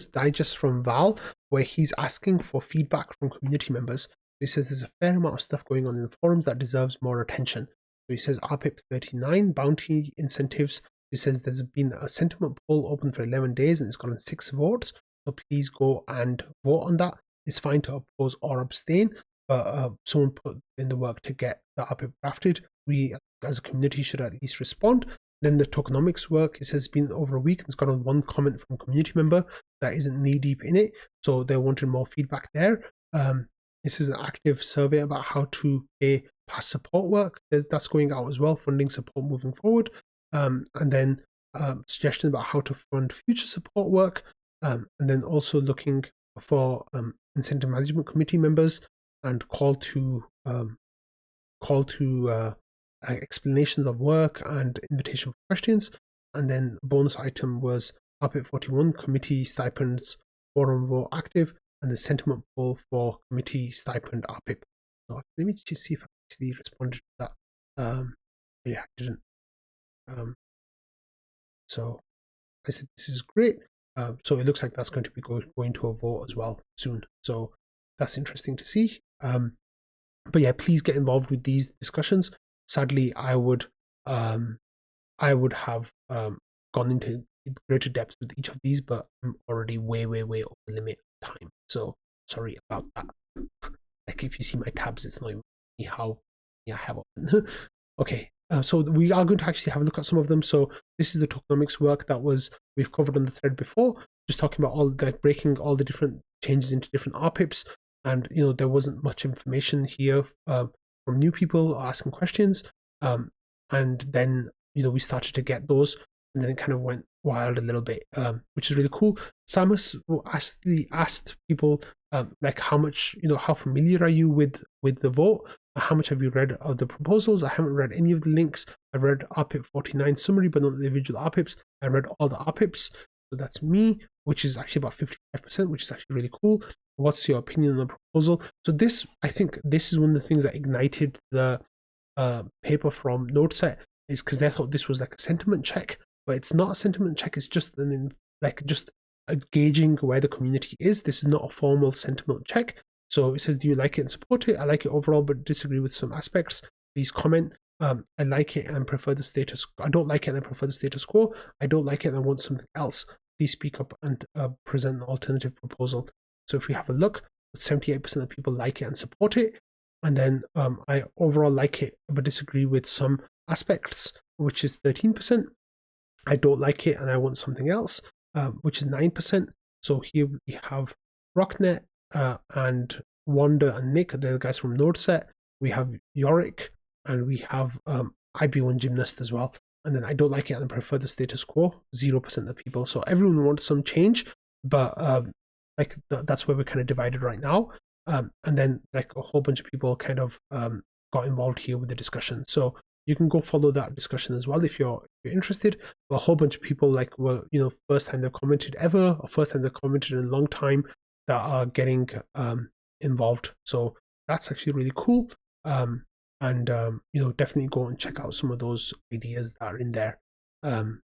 [SPEAKER 1] digest from Val, where he's asking for feedback from community members. He says there's a fair amount of stuff going on in the forums that deserves more attention. So he says RPIP 39, bounty incentives. He says there's been a sentiment poll open for 11 days and it's gotten 6 votes. So please go and vote on that. It's fine to oppose or abstain, but someone put in the work to get the RPIP drafted. We as a community should at least respond. Then the tokenomics work, it says it's been over a week and it's gotten 1 comment from a community member that isn't knee deep in it. So they wanted more feedback there. This is an active survey about how to pay past support work. That's going out as well, funding support moving forward. And then suggestions about how to fund future support work. And then also looking for incentive management committee members and call to explanations of work and invitation for questions. And then bonus item was RPIP 41 committee stipends forum vote active, and the sentiment poll for committee stipend RPIP. So let me just see if I actually responded to that. Yeah, I didn't. So I said this is great. So it looks like that's going to be going to a vote as well soon. So that's interesting to see. But yeah, please get involved with these discussions. Sadly, I would have gone into greater depth with each of these, but I'm already way over the limit of time. So sorry about that. Like if you see my tabs, it's not even how I have open. Okay, so we are going to actually have a look at some of them. So this is the tokenomics work that we've covered on the thread before, just talking about breaking all the different changes into different RPIPs. And there wasn't much information here from new people asking questions, and then we started to get those, and then it kind of went wild a little bit, which is really cool. Samus asked people like how much, how familiar are you with the vote? How much have you read of the proposals? I haven't read any of the links. I've read RPIP 49 summary, but not the individual RPIPs. I read all the RPIPs, so that's me, which is actually about 55%, which is actually really cool. What's your opinion on the proposal? So I think this is one of the things that ignited the paper from NodeSet, is because they thought this was like a sentiment check, but it's not a sentiment check. It's just just gauging where the community is. This is not a formal sentiment check. So it says, do you like it and support it? I like it overall, but disagree with some aspects. Please comment. I like it and prefer the status. I don't like it and I prefer the status quo. I don't like it and I want something else. Please speak up and present an alternative proposal. So if we have a look, 78% of people like it and support it. And then I overall like it, but disagree with some aspects, which is 13%. I don't like it and I want something else, which is 9%. So here we have Rocknet, and Wanda and Nick, they're the guys from NodeSet. We have Yorick, and we have IB1 Gymnast as well. And then I don't like it and prefer the status quo, 0% of the people. So everyone wants some change, but that's where we're kind of divided right now. And then like a whole bunch of people kind of got involved here with the discussion. So you can go follow that discussion as well if you're interested. But a whole bunch of people like were, first time they've commented ever, or first time they've commented in a long time, that are getting involved. So that's actually really cool. And definitely go and check out some of those ideas that are in there. And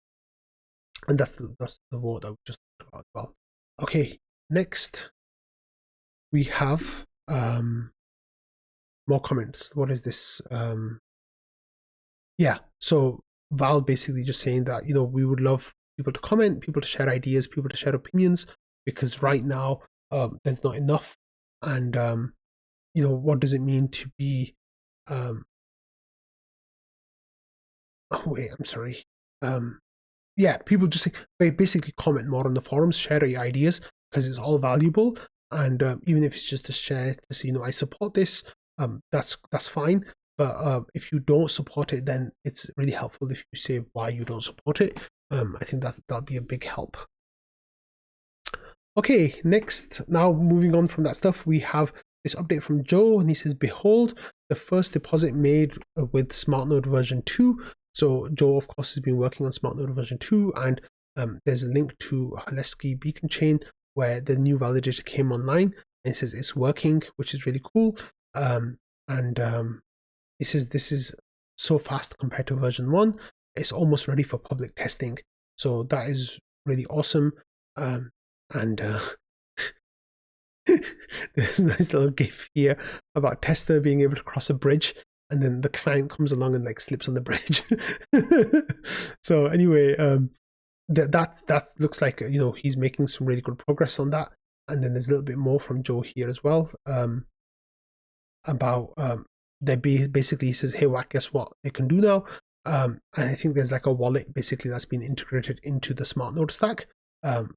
[SPEAKER 1] that's the vote that we just talked about as well. Okay, next we have more comments. What is this? Yeah, so Val basically just saying that we would love people to comment, people to share ideas, people to share opinions, because right now there's not enough. And what does it mean to be oh wait, I'm sorry. Yeah, people just basically comment more on the forums, share your ideas, because it's all valuable. And even if it's just a share to say, I support this, that's fine. But if you don't support it, then it's really helpful if you say why you don't support it. I think that'll be a big help. Okay, next, now moving on from that stuff, we have this update from Joe, and he says, behold, the first deposit made with smartnode version 2. So Joe, of course, has been working on smartnode version 2, and there's a link to Haleski beacon chain where the new validator came online, and it says it's working, which is really cool. It says this is so fast compared to version 1. It's almost ready for public testing. So that is really awesome. There's a nice little gif here about Tester being able to cross a bridge, and then the client comes along and like slips on the bridge. So anyway, that looks like he's making some really good progress on that. And then there's a little bit more from Joe here as well, about they basically says, hey, well, guess what they can do now. And I think there's like a wallet basically that's been integrated into the smartnode stack.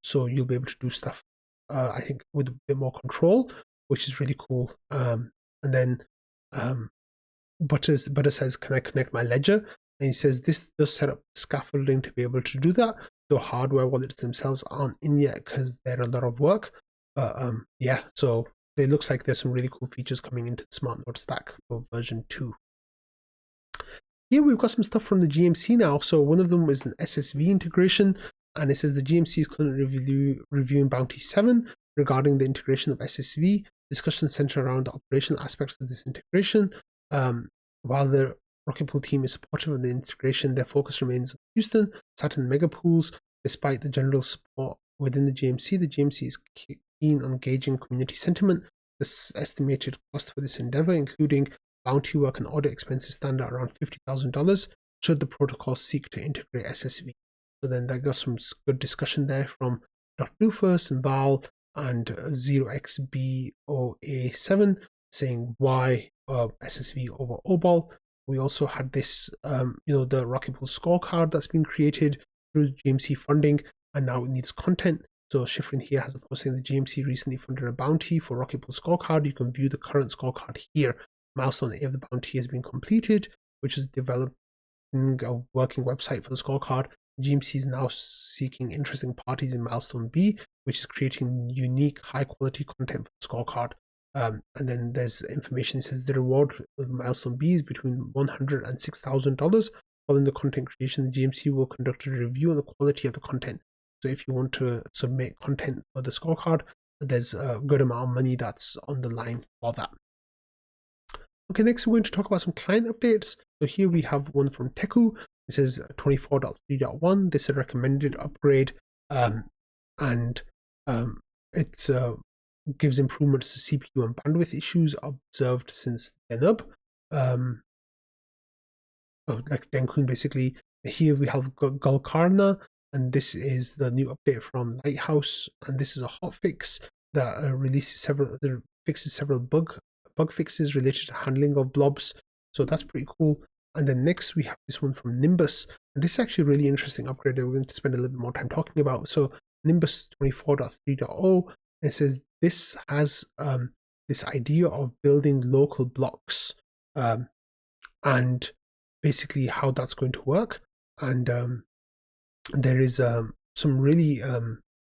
[SPEAKER 1] So you'll be able to do stuff, I think, with a bit more control, which is really cool. And then Butter says, can I connect my ledger? And he says this does set up scaffolding to be able to do that, though hardware wallets themselves aren't in yet because they're a lot of work. But yeah, so it looks like there's some really cool features coming into the smartnode stack for version 2. Here we've got some stuff from the GMC now. So one of them is an SSV integration, and it says the GMC is currently reviewing Bounty 7 regarding the integration of SSV. Discussions center around the operational aspects of this integration. While the Rocket Pool team is supportive of the integration, their focus remains on Houston, Saturn mega pools. Despite the general support within the GMC is keen on gauging community sentiment. The estimated cost for this endeavor, including bounty work and audit expenses, stand at around $50,000 should the protocol seek to integrate SSV. So then that got some good discussion there from Dr. Doofus and Val and 0xBOA7 saying why SSV over OBOL. We also had this, the Rocket Pool scorecard that's been created through GMC funding, and now it needs content. So Schifrin here has a post saying the GMC recently funded a bounty for Rocket Pool scorecard. You can view the current scorecard here. Milestone A of the bounty has been completed, which is developing a working website for the scorecard. GMC is now seeking interesting parties in Milestone B, which is creating unique, high-quality content for the scorecard. And then there's information that says the reward of Milestone B is between $100,000 and $6,000. Following the content creation, the GMC will conduct a review on the quality of the content. So if you want to submit content for the scorecard, there's a good amount of money that's on the line for that. Okay, next we're going to talk about some client updates. So here we have one from Teku. It says 24.3.1. This is a recommended upgrade, and it gives improvements to CPU and bandwidth issues observed since Denub. Like Denkun, basically. Here we have Golkarna, and this is the new update from Lighthouse, and this is a hotfix that fixes several bug fixes related to handling of blobs. So that's pretty cool. And then next we have this one from Nimbus, and this is actually a really interesting upgrade that we're going to spend a little bit more time talking about. So Nimbus 24.3.0 It says this has this idea of building local blocks, and basically how that's going to work. And there is some really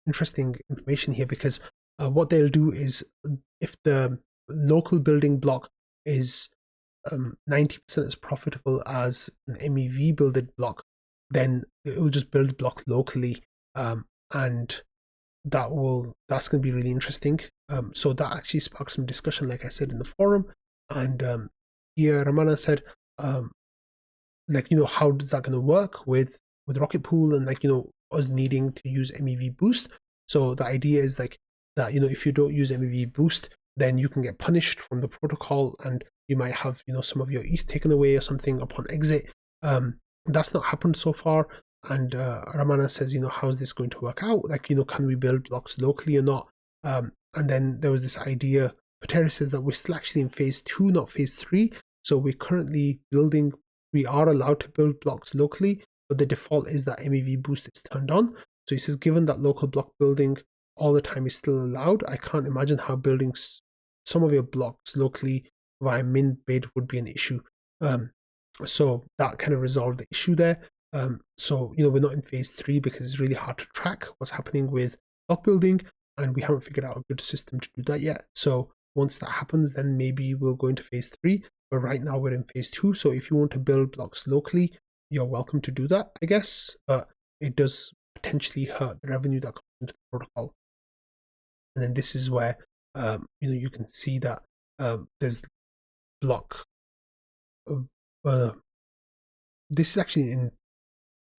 [SPEAKER 1] interesting information here, because what they'll do is, if the local building block is 90% as profitable as an MEV builded block, then it will just build the block locally, and that's going to be really interesting. So that actually sparked some discussion, like I said, in the forum. And here Ramana said, like, how is that going to work with Rocket Pool, and like, us needing to use MEV boost. So the idea is like that, if you don't use MEV boost, then you can get punished from the protocol, and you might have, some of your ETH taken away or something upon exit. That's not happened so far. And Ramana says, how's this going to work out? Like, can we build blocks locally or not? And then there was this idea, Patera says that we're still actually in phase 2, not phase 3. So we're currently building, we are allowed to build blocks locally, but the default is that MEV boost is turned on. So he says, given that local block building all the time is still allowed, I can't imagine how building some of your blocks locally via min bid would be an issue. So that kind of resolved the issue there. So, we're not in phase 3 because it's really hard to track what's happening with block building, and we haven't figured out a good system to do that yet. So once that happens, then maybe we'll go into phase 3. But right now we're in phase 2. So if you want to build blocks locally, you're welcome to do that, I guess. But it does potentially hurt the revenue that comes into the protocol. And then this is where, you can see that there's block. This is actually in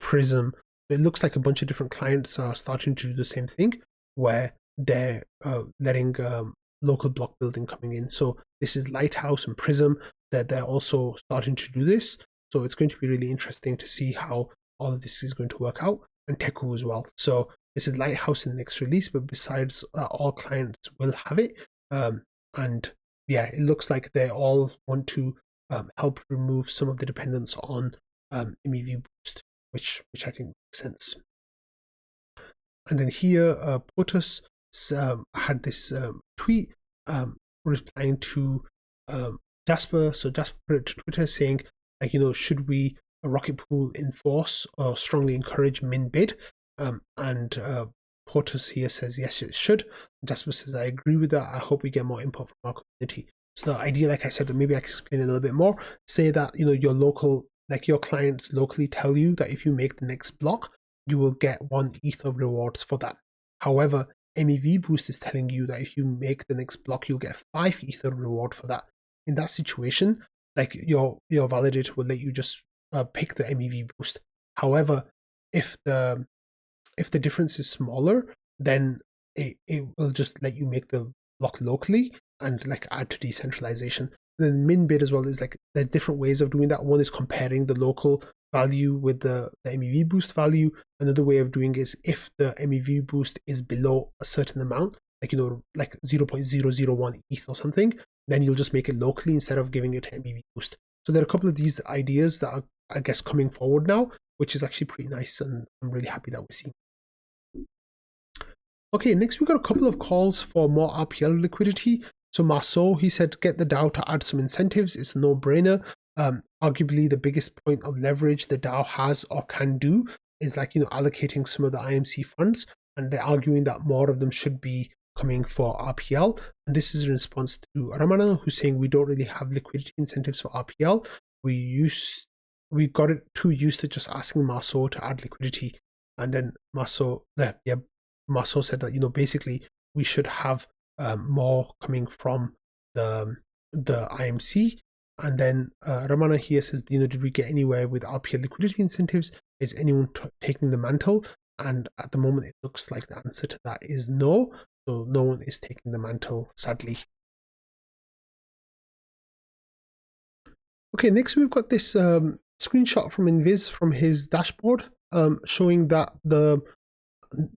[SPEAKER 1] Prism. It looks like a bunch of different clients are starting to do the same thing, where they're letting local block building coming in. So this is Lighthouse and Prism, that they're also starting to do this. So it's going to be really interesting to see how all of this is going to work out, and Teku as well. So this is Lighthouse in the next release, but besides all clients will have it. And yeah, it looks like they all want to help remove some of the dependence on MEV boost, which I think makes sense. And then here, POTUS had this tweet replying to Jasper. So Jasper put it to Twitter saying, like, should we, Rocket Pool, enforce or strongly encourage min bid? And POTUS here says, yes, it should. Jasper says, I agree with that. I hope we get more input from our community. So the idea, like I said, maybe I can explain it a little bit more. Say that, your local, like your clients locally tell you that if you make the next block, you will get 1 Ether rewards for that. However, MEV Boost is telling you that if you make the next block, you'll get 5 Ether reward for that. In that situation, like your validator will let you just pick the MEV Boost. However, if the difference is smaller, then it will just let you make the block locally and like add to decentralization. And then min bid as well is like, there's different ways of doing that. One is comparing the local value with the MEV boost value. Another way of doing is if the MEV boost is below a certain amount, like, like 0.001 ETH or something, then you'll just make it locally instead of giving it an MEV boost. So there are a couple of these ideas that are, I guess, coming forward now, which is actually pretty nice, and I'm really happy that we're seeing. Okay, next we've got a couple of calls for more RPL liquidity. So Marceau, he said, get the DAO to add some incentives. It's a no-brainer. Arguably the biggest point of leverage the DAO has or can do is like, allocating some of the IMC funds, and they're arguing that more of them should be coming for RPL. And this is in response to Ramana, who's saying we don't really have liquidity incentives for RPL. We got it too used to just asking Marceau to add liquidity. And then Marceau said that, basically we should have more coming from the IMC. And then Ramana here says, did we get anywhere with RPL liquidity incentives? Is anyone taking the mantle? And at the moment, it looks like the answer to that is no. So no one is taking the mantle, sadly. Okay, next we've got this screenshot from Invis from his dashboard, showing that the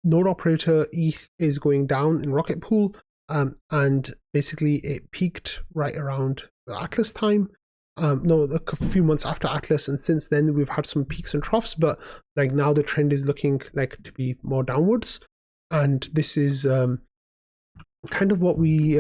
[SPEAKER 1] node operator ETH is going down in Rocket Pool. And basically it peaked right around the Atlas time. A few months after Atlas, and since then we've had some peaks and troughs, but like now the trend is looking like to be more downwards. And this is kind of what we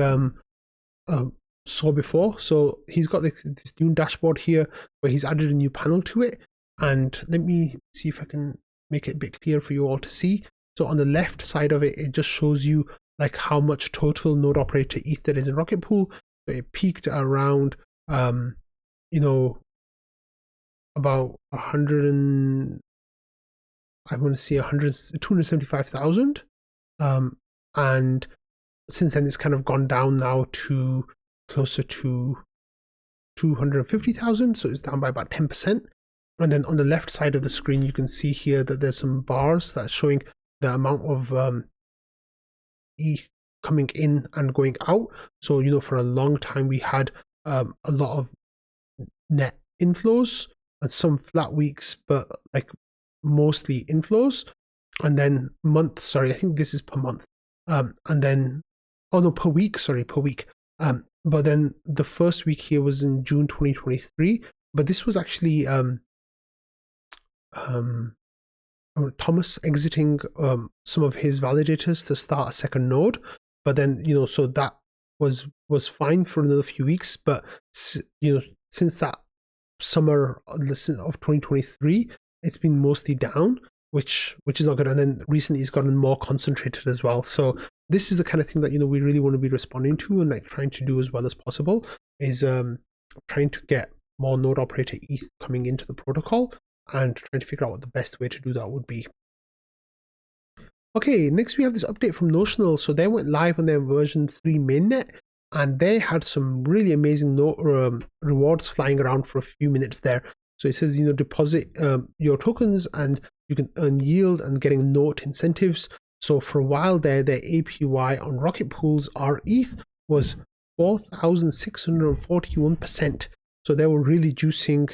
[SPEAKER 1] saw before. So he's got this new dashboard here where he's added a new panel to it. And let me see if I can make it a bit clearer for you all to see. So on the left side of it, it just shows you like how much total node operator ETH there is in Rocket Pool. So it peaked around, you know, about 100 and I want to say 275,000. And since then it's kind of gone down now to closer to 250,000. So it's down by about 10%. And then on the left side of the screen, you can see here that there's some bars that's showing the amount of ETH coming in and going out. So, you know, for a long time, we had a lot of net inflows and some flat weeks, but like mostly inflows. And then I think this is per month. And then, oh no, per week. But then the first week here was in June 2023. But this was actually Thomas exiting some of his validators to start a second node. But then, you know, so that was fine for another few weeks. But, you know, since that summer of 2023, it's been mostly down, which is not good. And then recently it's gotten more concentrated as well. So this is the kind of thing that, you know, we really want to be responding to and like trying to do as well as possible is trying to get more node operator ETH coming into the protocol and trying to figure out what the best way to do that would be. Okay, next we have this update from Notional. So they went live on their version 3 mainnet, and they had some really amazing rewards flying around for a few minutes there. So it says, you know, deposit your tokens and you can earn yield and getting note incentives. So for a while there, their APY on Rocket Pool's ETH was 4,641%. So they were really juicing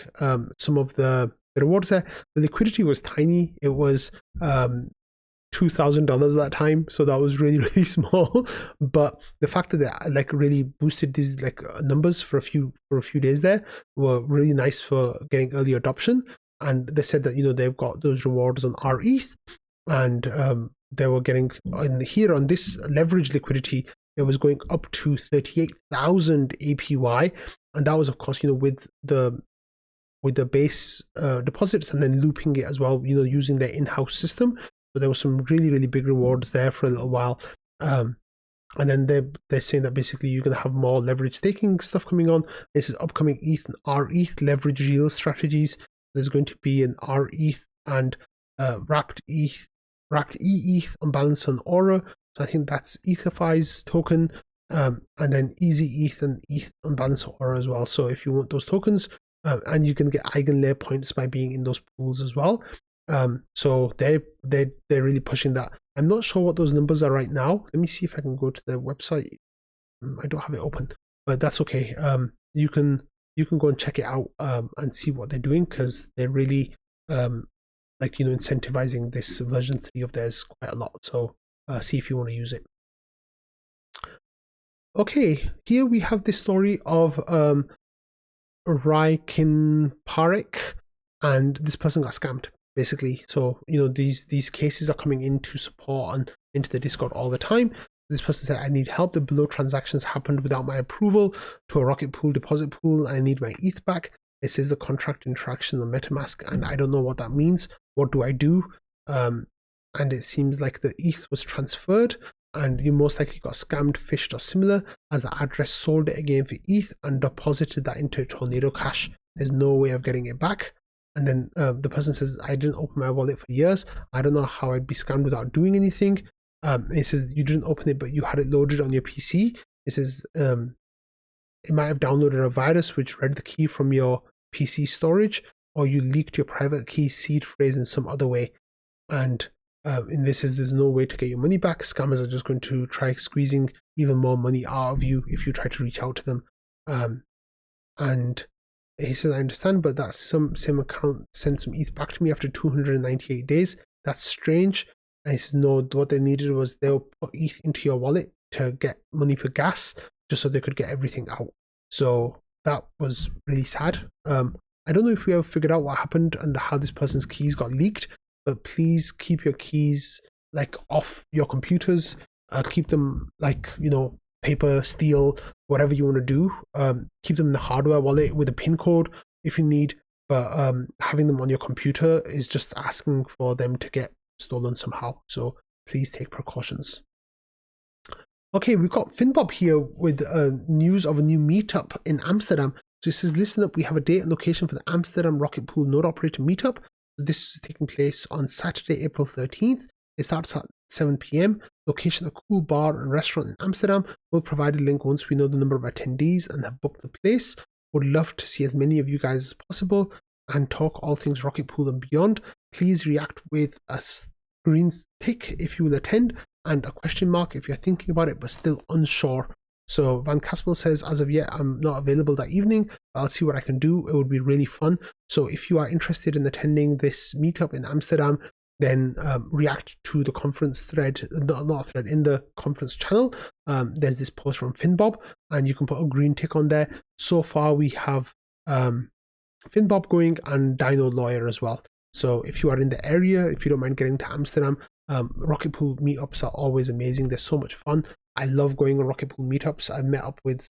[SPEAKER 1] some of the rewards there. The liquidity was tiny. It was $2,000 that time, so that was really, really small. But the fact that they like really boosted these like numbers for a few days there were really nice for getting early adoption. And they said that, you know, they've got those rewards on ETH, and they were getting in here on this leverage liquidity, it was going up to 38,000 APY, and that was of course, you know, with the base deposits and then looping it as well, you know, using their in-house system. So there was some really, really big rewards there for a little while. And then they're saying that basically you're going to have more leverage staking stuff coming on. This is upcoming ETH and ETH leverage yield strategies. There's going to be an ETH and wrapped ETH on balance on Aura. So I think that's EtherFi's token. And then Easy ETH and ETH on balance on Aura as well. So if you want those tokens, and you can get eigenlayer points by being in those pools as well. So they're really pushing that. I'm not sure what those numbers are right now. Let me see if I can go to their website. I don't have it open, but that's okay. You can go and check it out and see what they're doing, because they're really like, you know, incentivizing this version 3 of theirs quite a lot. So see if you want to use it. Okay, here we have this story of Raikin Parekh, and this person got scammed basically. So, you know, these cases are coming into support and into the Discord all the time. This person said, I need help. The below transactions happened without my approval to a Rocket Pool deposit pool. I need my ETH back. It says the contract interaction on MetaMask, and I don't know what that means. What do I do? And it seems like the ETH was transferred, and you most likely got scammed, phished, or similar, as the address sold it again for ETH and deposited that into Tornado Cash. There's no way of getting it back. And then the person says, I didn't open my wallet for years. I don't know how I'd be scammed without doing anything. It says you didn't open it, but you had it loaded on your PC. It says it might have downloaded a virus which read the key from your PC storage, or you leaked your private key seed phrase in some other way. And in this says there's no way to get your money back. Scammers are just going to try squeezing even more money out of you if you try to reach out to them. And he says, I understand, but that same account sent some ETH back to me after 298 days. That's strange. And he says, no, what they needed was they'll put ETH into your wallet to get money for gas, just so they could get everything out. So that was really sad. I don't know if we ever figured out what happened and how this person's keys got leaked, but please keep your keys like off your computers. keep them like, paper, steel, whatever you want to do. Keep them in the hardware wallet with a pin code if you need, but having them on your computer is just asking for them to get stolen somehow. So please take precautions. Okay, we've got Finbob here with news of a new meetup in Amsterdam. So it says, listen up, we have a date and location for the Amsterdam Rocket Pool Node Operator meetup. This is taking place on Saturday, April 13th. It starts at 7 p.m. Location, a cool bar and restaurant in Amsterdam. We'll provide a link once we know the number of attendees and have booked the place. Would love to see as many of you guys as possible and talk all things Rocket Pool and beyond. Please react with a green tick if you will attend, and a question mark if you're thinking about it but still unsure. So Van Caspel says, as of yet, I'm not available that evening, but I'll see what I can do. It would be really fun. So if you are interested in attending this meetup in Amsterdam, then react to the conference thread, not thread, in the conference channel. There's this post from Finbob, and you can put a green tick on there. So far, we have Finbob going and Dino Lawyer as well. So if you are in the area, if you don't mind getting to Amsterdam, Rocket Pool meetups are always amazing. They're so much fun. I love going on Rocket Pool meetups. I've met up with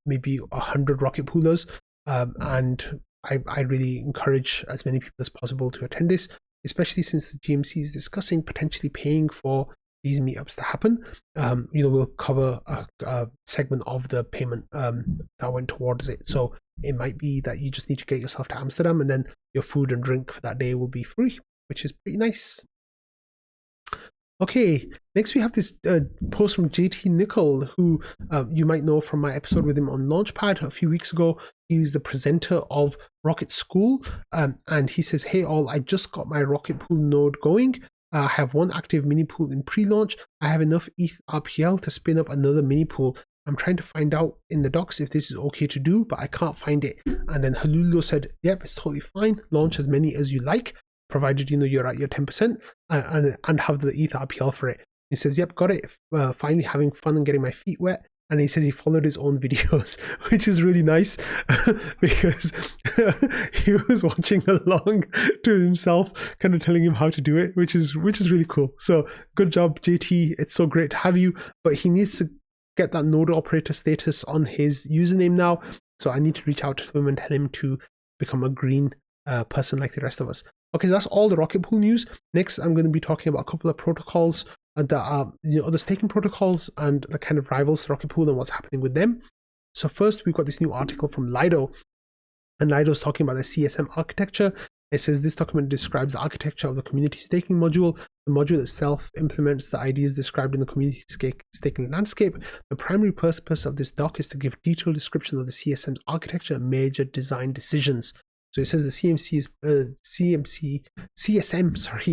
[SPEAKER 1] maybe 100 Rocket Poolers, and I really encourage as many people as possible to attend this, especially since the GMC is discussing potentially paying for these meetups to happen. We'll cover a segment of the payment that went towards it. So it might be that you just need to get yourself to Amsterdam, and then your food and drink for that day will be free, which is pretty nice. Okay, next we have this post from JT Nickel, who you might know from my episode with him on Launchpad a few weeks ago. He was the presenter of Rocket School, and he says, hey all, I just got my Rocket Pool node going. I have one active mini pool in pre-launch. I have enough ETH RPL to spin up another mini pool. I'm trying to find out in the docs if this is okay to do, but I can't find it. And then Halulu said, yep, it's totally fine. Launch as many as you like, provided you're at your 10% and have the ETH RPL for it. He says, yep, got it. Finally having fun and getting my feet wet. And he says he followed his own videos, which is really nice because he was watching along to himself, kind of telling him how to do it, which is really cool. So good job, JT. It's so great to have you, but he needs to get that node operator status on his username now. So I need to reach out to him and tell him to become a green person like the rest of us. Okay, so that's all the Rocket Pool news. Next, I'm going to be talking about a couple of protocols that are, the staking protocols and the kind of rivals to Rocket Pool and what's happening with them. So first, we've got this new article from Lido, and Lido's talking about the CSM architecture. It says this document describes the architecture of the community staking module. The module itself implements the ideas described in the community staking landscape. The primary purpose of this doc is to give detailed descriptions of the CSM's architecture and major design decisions. So it says the CSM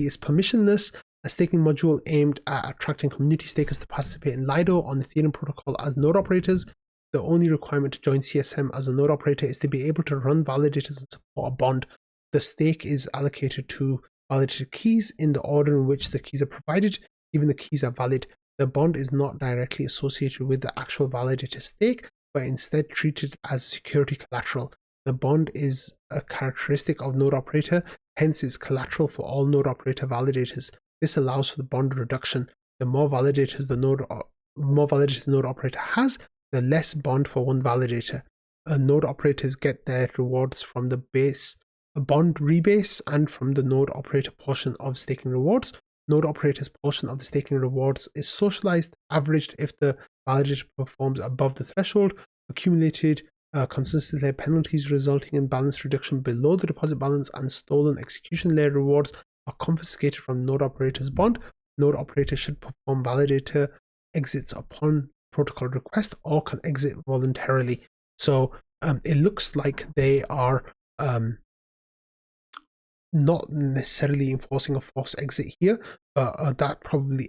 [SPEAKER 1] is permissionless, a staking module aimed at attracting community stakers to participate in Lido on the Ethereum protocol as node operators. The only requirement to join CSM as a node operator is to be able to run validators and support a bond. The stake is allocated to validated keys in the order in which the keys are provided, even the keys are valid. The bond is not directly associated with the actual validator stake, but instead treated as security collateral. The bond is a characteristic of node operator, hence it's collateral for all node operator validators. This allows for the bond reduction. The more validators the node operator has, the less bond for one validator. Node operators get their rewards from the base bond rebase and from the node operator portion of staking rewards. Node operator's portion of the staking rewards is socialized, averaged if the validator performs above the threshold, accumulated consistent layer penalties resulting in balance reduction below the deposit balance, and stolen execution layer rewards are confiscated from node operator's bond. Node operator should perform validator exits upon protocol request or can exit voluntarily. So it looks like they are not necessarily enforcing a forced exit here, but that probably,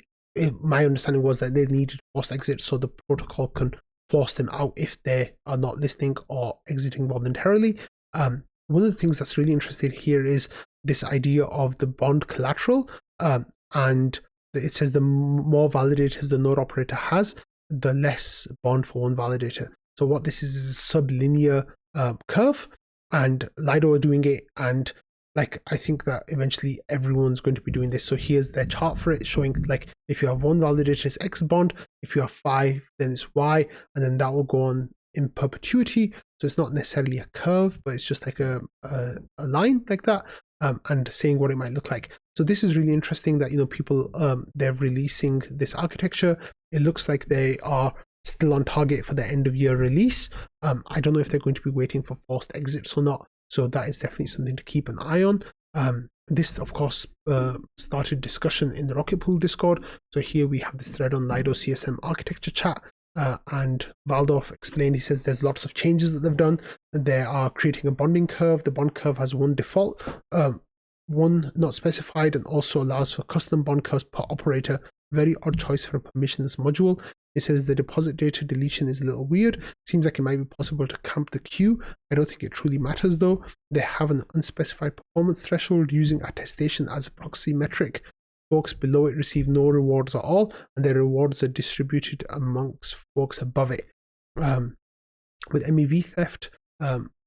[SPEAKER 1] my understanding was that they needed forced exit so the protocol can force them out if they are not listening or exiting voluntarily. One of the things that's really interesting here is this idea of the bond collateral, and it says the more validators the node operator has, the less bond for one validator. So what this is a sublinear curve, and Lido are doing it, and like I think that eventually everyone's going to be doing this. So here's their chart for it, showing like if you have one validator it's X bond, if you have 5 then it's Y, and then that will go on in perpetuity. So it's not necessarily a curve, but it's just like a line like that, and saying what it might look like. So this is really interesting that, you know, people they're releasing this architecture. It looks like they are still on target for the end of year release. I don't know if they're going to be waiting for forced exits or not. So that is definitely something to keep an eye on. This, of course, started discussion in the Rocket Pool Discord. So here we have this thread on Lido CSM Architecture chat. And Valdorf explained, he says there's lots of changes that they've done. They are creating a bonding curve. The bond curve has one default, one not specified, and also allows for custom bond curves per operator. Very odd choice for a permissionless module. It says the deposit data deletion is a little weird. Seems like it might be possible to camp the queue. I don't think it truly matters though. They have an unspecified performance threshold using attestation as a proxy metric. Folks below it receive no rewards at all, and their rewards are distributed amongst folks above it. With MEV theft,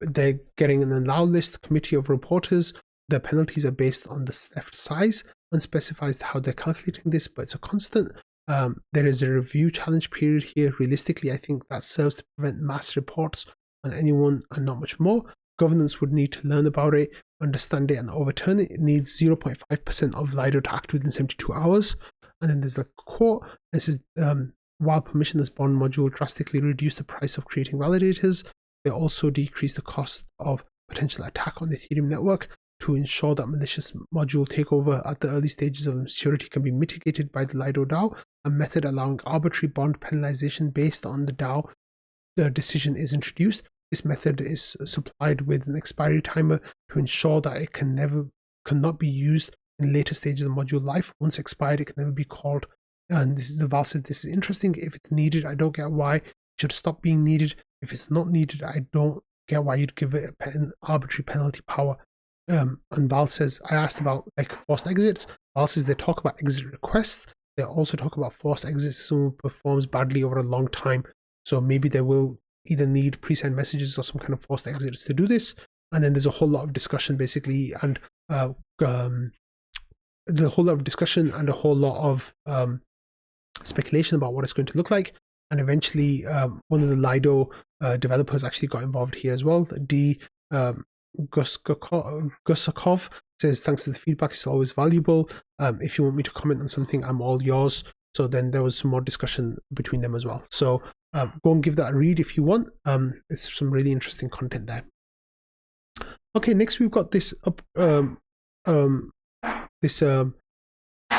[SPEAKER 1] they're getting an allow list committee of reporters. The penalties are based on the theft size. Unspecified how they're calculating this, but it's a constant. There is a review challenge period here. Realistically, I think that serves to prevent mass reports on anyone and not much more. Governance would need to learn about it, understand it, and overturn it. It needs 0.5% of Lido to act within 72 hours. And then there's a quote. This is while permissionless bond module drastically reduce the price of creating validators, they also decrease the cost of potential attack on the Ethereum network. To ensure that malicious module takeover at the early stages of maturity can be mitigated by the Lido DAO, a method allowing arbitrary bond penalization based on the DAO the decision is introduced. This method is supplied with an expiry timer to ensure that it cannot be used in later stages of module life. Once expired, it can never be called. And this is the Val says this is interesting. If it's needed, I don't get why it should stop being needed. If it's not needed, I don't get why you'd give it an arbitrary penalty power. And Val says, I asked about like forced exits. Val says they talk about exit requests. They also talk about forced exits. Someone performs badly over a long time. So maybe they will either need pre-send messages or some kind of forced exits to do this. And then there's a whole lot of discussion basically, and the whole lot of discussion and a whole lot of speculation about what it's going to look like. And eventually one of the Lido developers actually got involved here as well. Gusakov says, thanks to the feedback, it's always valuable. If you want me to comment on something, I'm all yours. So then there was some more discussion between them as well. So go and give that a read if you want. It's some really interesting content there. Okay, next we've got this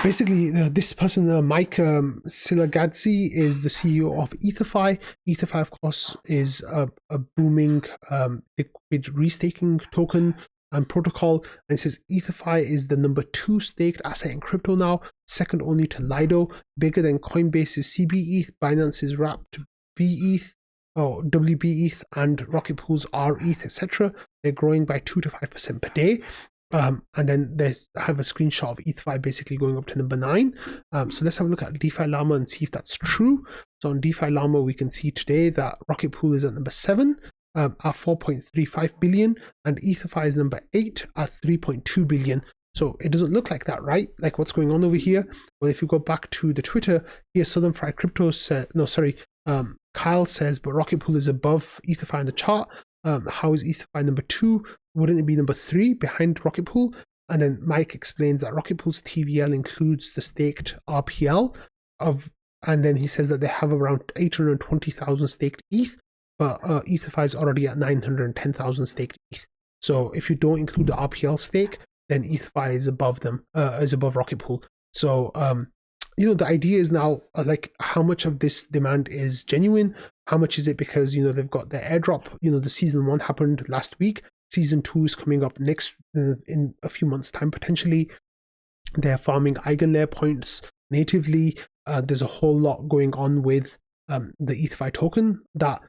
[SPEAKER 1] basically, this person, Mike Silagadze, is the CEO of EtherFi. EtherFi, of course, is a booming liquid restaking token and protocol. And it says EtherFi is the number 2 staked asset in crypto now, second only to Lido, bigger than Coinbase's CBETH, Binance's wrapped BETH, or WBETH, and Rocket Pool's RETH, etc. They're growing by 2 to 5% per day. And then they have a screenshot of ETHFi basically going up to number 9. So let's have a look at DeFi Llama and see if that's true. So on DeFi Llama, we can see today that Rocket Pool is at number 7 at 4.35 billion, and EtherFi is number 8 at 3.2 billion. So it doesn't look like that, right? Like what's going on over here? Well, if you go back to the Twitter, here Southern Fried Crypto said, Kyle says, but Rocket Pool is above EtherFi in the chart. How is EtherFi number 2? Wouldn't it be number 3 behind Rocket Pool? And then Mike explains that Rocket Pool's TVL includes the staked RPL and then he says that they have around 820,000 staked ETH, but EtherFi is already at 910,000 staked ETH. So if you don't include the RPL stake, then EtherFi is above them, is above Rocket Pool. So the idea is now like how much of this demand is genuine? How much is it because they've got the airdrop? The season 1 happened last week. Season 2 is coming up next in a few months' time potentially. They're farming eigenlayer points natively. There's a whole lot going on with the EtherFi token that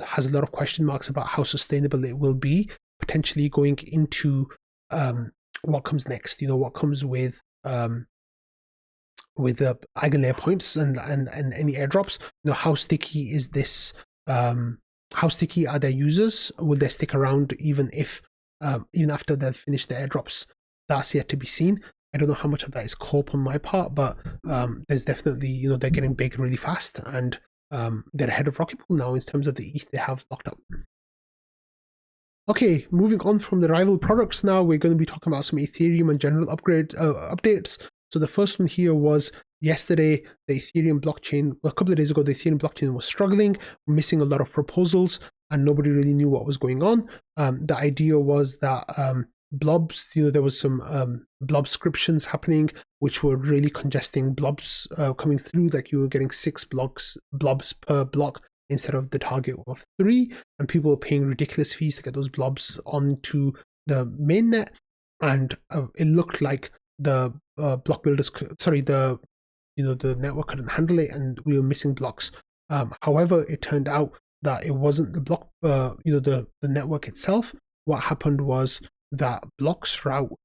[SPEAKER 1] has a lot of question marks about how sustainable it will be. Potentially going into what comes next. What comes with the eigenlayer points and any airdrops. How sticky is this? How sticky are their users? Will they stick around even if even after they've finished the airdrops. That's yet to be seen. I don't know how much of that is cope on my part, but there's definitely, they're getting big really fast, and they're ahead of Rocket Pool now in terms of the ETH they have locked up. Okay, moving on from the rival products now, we're going to be talking about some Ethereum and general updates. So the first one here was yesterday, the Ethereum blockchain, a couple of days ago, the Ethereum blockchain was struggling, missing a lot of proposals, and nobody really knew what was going on. The idea was that blobs, there was some blobscriptions happening, which were really congesting blobs coming through, like you were getting 6 blobs per block instead of the target of 3, and people were paying ridiculous fees to get those blobs onto the mainnet, and it looked like the block builders, the network couldn't handle it, and we were missing blocks. However, it turned out that it wasn't the block, the network itself. What happened was that blocks route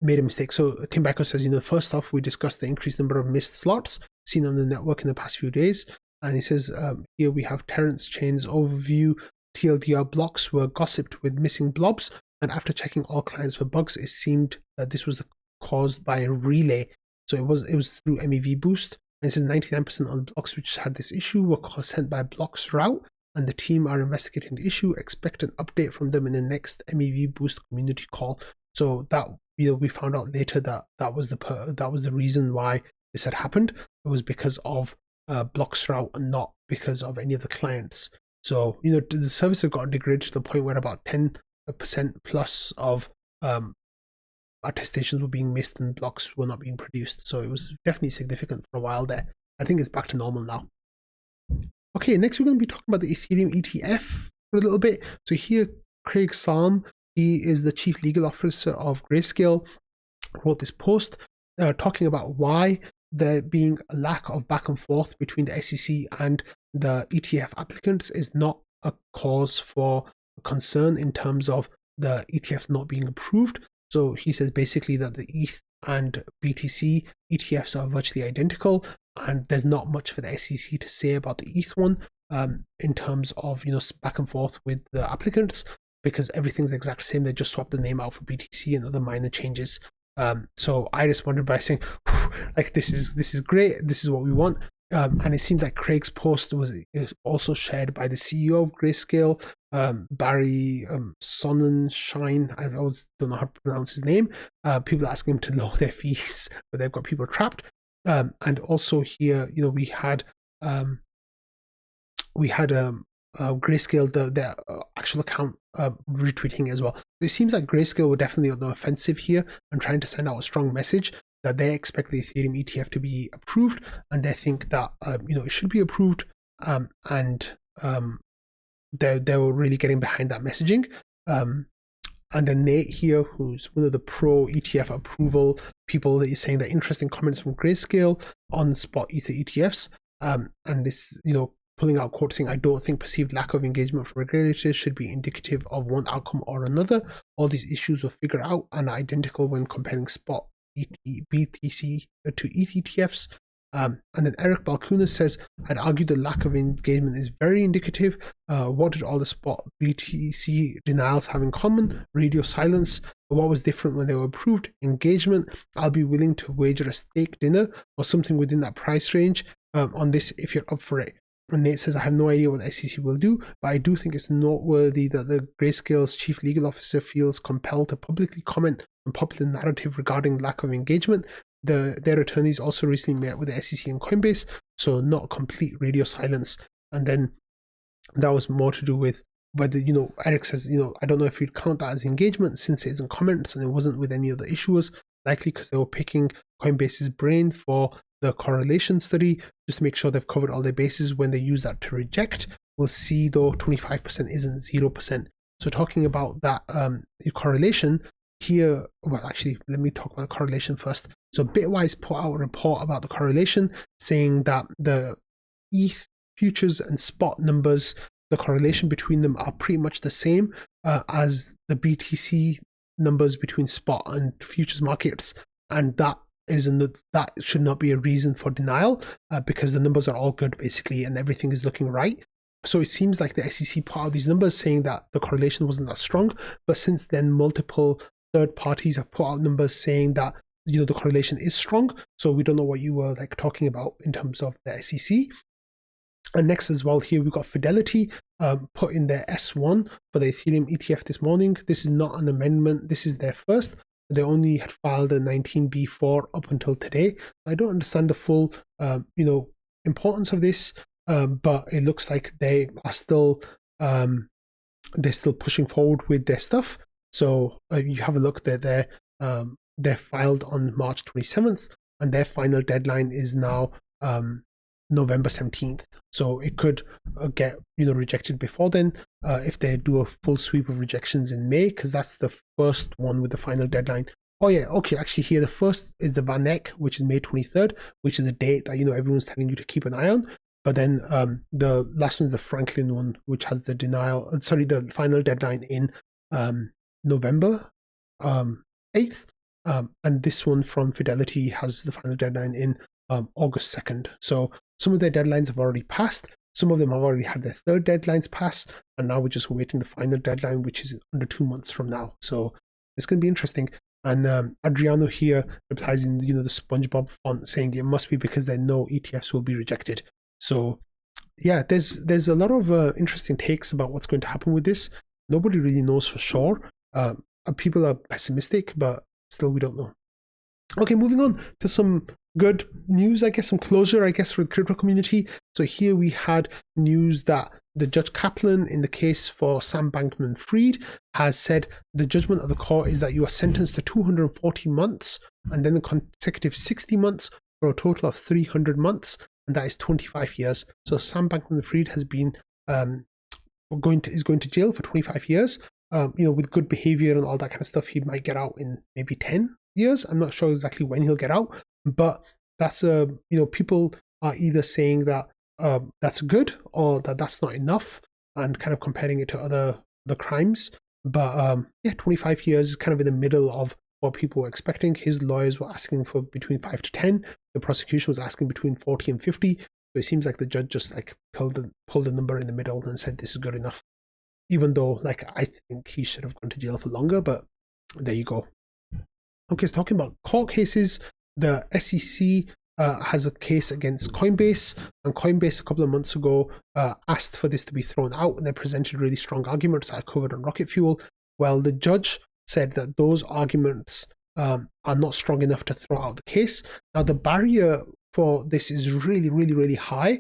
[SPEAKER 1] made a mistake. So Tim Becker says, first off, we discussed the increased number of missed slots seen on the network in the past few days. And he says, here we have Terence Chain's overview. TLDR blocks were gossiped with missing blobs. And after checking all clients for bugs, it seemed that this was caused by a relay. So it was through MEV boost. And it says 99% of the blocks which had this issue were sent by blocks route, and the team are investigating the issue. Expect an update from them in the next MEV boost community call. So that we found out later that was the reason why this had happened. It was because of blocks route and not because of any of the clients. So the service had got degraded to the point where about 10% plus of attestations were being missed and blocks were not being produced. So it was definitely significant for a while there. I think it's back to normal now. Okay, next we're going to be talking about the Ethereum ETF for a little bit. So here, Craig Salm, he is the chief legal officer of Grayscale, wrote this post talking about why there being a lack of back and forth between the SEC and the ETF applicants is not a cause for concern in terms of the ETF not being approved. So he says basically that the ETH and BTC ETFs are virtually identical, and there's not much for the SEC to say about the ETH one in terms of back and forth with the applicants, because everything's exactly the same. They just swapped the name out for BTC and other minor changes. So I responded by saying, like, this is great. This is what we want. And it seems like Craig's post was also shared by the CEO of Grayscale, Barry Sonnenschein. I always don't know how to pronounce his name. People asking him to lower their fees, but they've got people trapped. And also here, we had Grayscale, their actual account retweeting as well. It seems like Grayscale were definitely on the offensive here and trying to send out a strong message that they expect the Ethereum ETF to be approved, and they think that it should be approved, and they were really getting behind that messaging. And then Nate here, who's one of the pro ETF approval people, that is saying that interesting comments from Grayscale on spot Ether ETFs, and this pulling out quote saying, I don't think perceived lack of engagement from regulators should be indicative of one outcome or another. All these issues were figured out and are identical when comparing spot BTC to ETH ETFs. And then Eric Balcuna says, I'd argue the lack of engagement is very indicative. What did all the spot BTC denials have in common? Radio silence. What was different when they were approved? Engagement. I'll be willing to wager a steak dinner or something within that price range on this if you're up for it. And Nate says, I have no idea what the SEC will do, but I do think it's noteworthy that the Grayscale's chief legal officer feels compelled to publicly comment on popular narrative regarding lack of engagement. Their attorneys also recently met with the SEC and Coinbase, so not complete radio silence. And then that was more to do with whether, Eric says, I don't know if you'd count that as engagement since it isn't comments and it wasn't with any other issuers, likely because they were picking Coinbase's brain for the correlation study just to make sure they've covered all their bases when they use that to reject. We'll see though 25% isn't 0%. So talking about that correlation here, well, actually, let me talk about the correlation first. So Bitwise put out a report about the correlation saying that the ETH futures and spot numbers, the correlation between them are pretty much the same as the BTC numbers between spot and futures markets, and that should not be a reason for denial because the numbers are all good basically and everything is looking right. So it seems like the SEC put out these numbers saying that the correlation wasn't that strong, but since then multiple third parties have put out numbers saying that the correlation is strong. So we don't know what you were like talking about in terms of the SEC. And next as well, here we've got Fidelity put in their S1 for the Ethereum ETF this morning. This is not an amendment. This is their first. They only had filed a 19B4 up until today. I don't understand the full, importance of this, but it looks like they are still, they're still pushing forward with their stuff. So you have a look that they're filed on March 27th, and their final deadline is now November 17th. So it could get rejected before then if they do a full sweep of rejections in May, because that's the first one with the final deadline. Oh yeah, okay, actually here the first is the Van Eck, which is May 23rd, which is a date that everyone's telling you to keep an eye on. But then the last one is the Franklin one, which has the final deadline in November 8th. And this one from Fidelity has the final deadline in August 2nd. So some of their deadlines have already passed. Some of them have already had their third deadlines pass. And now we're just waiting the final deadline, which is under 2 months from now. So it's going to be interesting. And Adriano here replies in the SpongeBob font saying it must be because they know ETFs will be rejected. So yeah, there's a lot of interesting takes about what's going to happen with this. Nobody really knows for sure. People are pessimistic, but still we don't know. Okay, moving on to some good news, I guess, some closure, I guess, for the crypto community. So here we had news that the Judge Kaplan in the case for Sam Bankman-Fried has said the judgment of the court is that you are sentenced to 240 months and then a consecutive 60 months for a total of 300 months, and that is 25 years. So Sam Bankman-Fried has been is going to jail for 25 years. With good behavior and all that kind of stuff, he might get out in maybe 10 years. I'm not sure exactly when he'll get out, but that's people are either saying that that's good or that that's not enough, and kind of comparing it to other crimes. But 25 years is kind of in the middle of what people were expecting. His lawyers were asking for between 5 to 10. The prosecution was asking between 40 and 50. So it seems like the judge just like pulled the number in the middle and said this is good enough. Even though I think he should have gone to jail for longer, but there you go. Okay, so talking about court cases, the SEC has a case against Coinbase, and Coinbase a couple of months ago asked for this to be thrown out, and they presented really strong arguments that I covered on Rocket Fuel. Well, the judge said that those arguments are not strong enough to throw out the case. Now, the barrier for this is really, really, really high.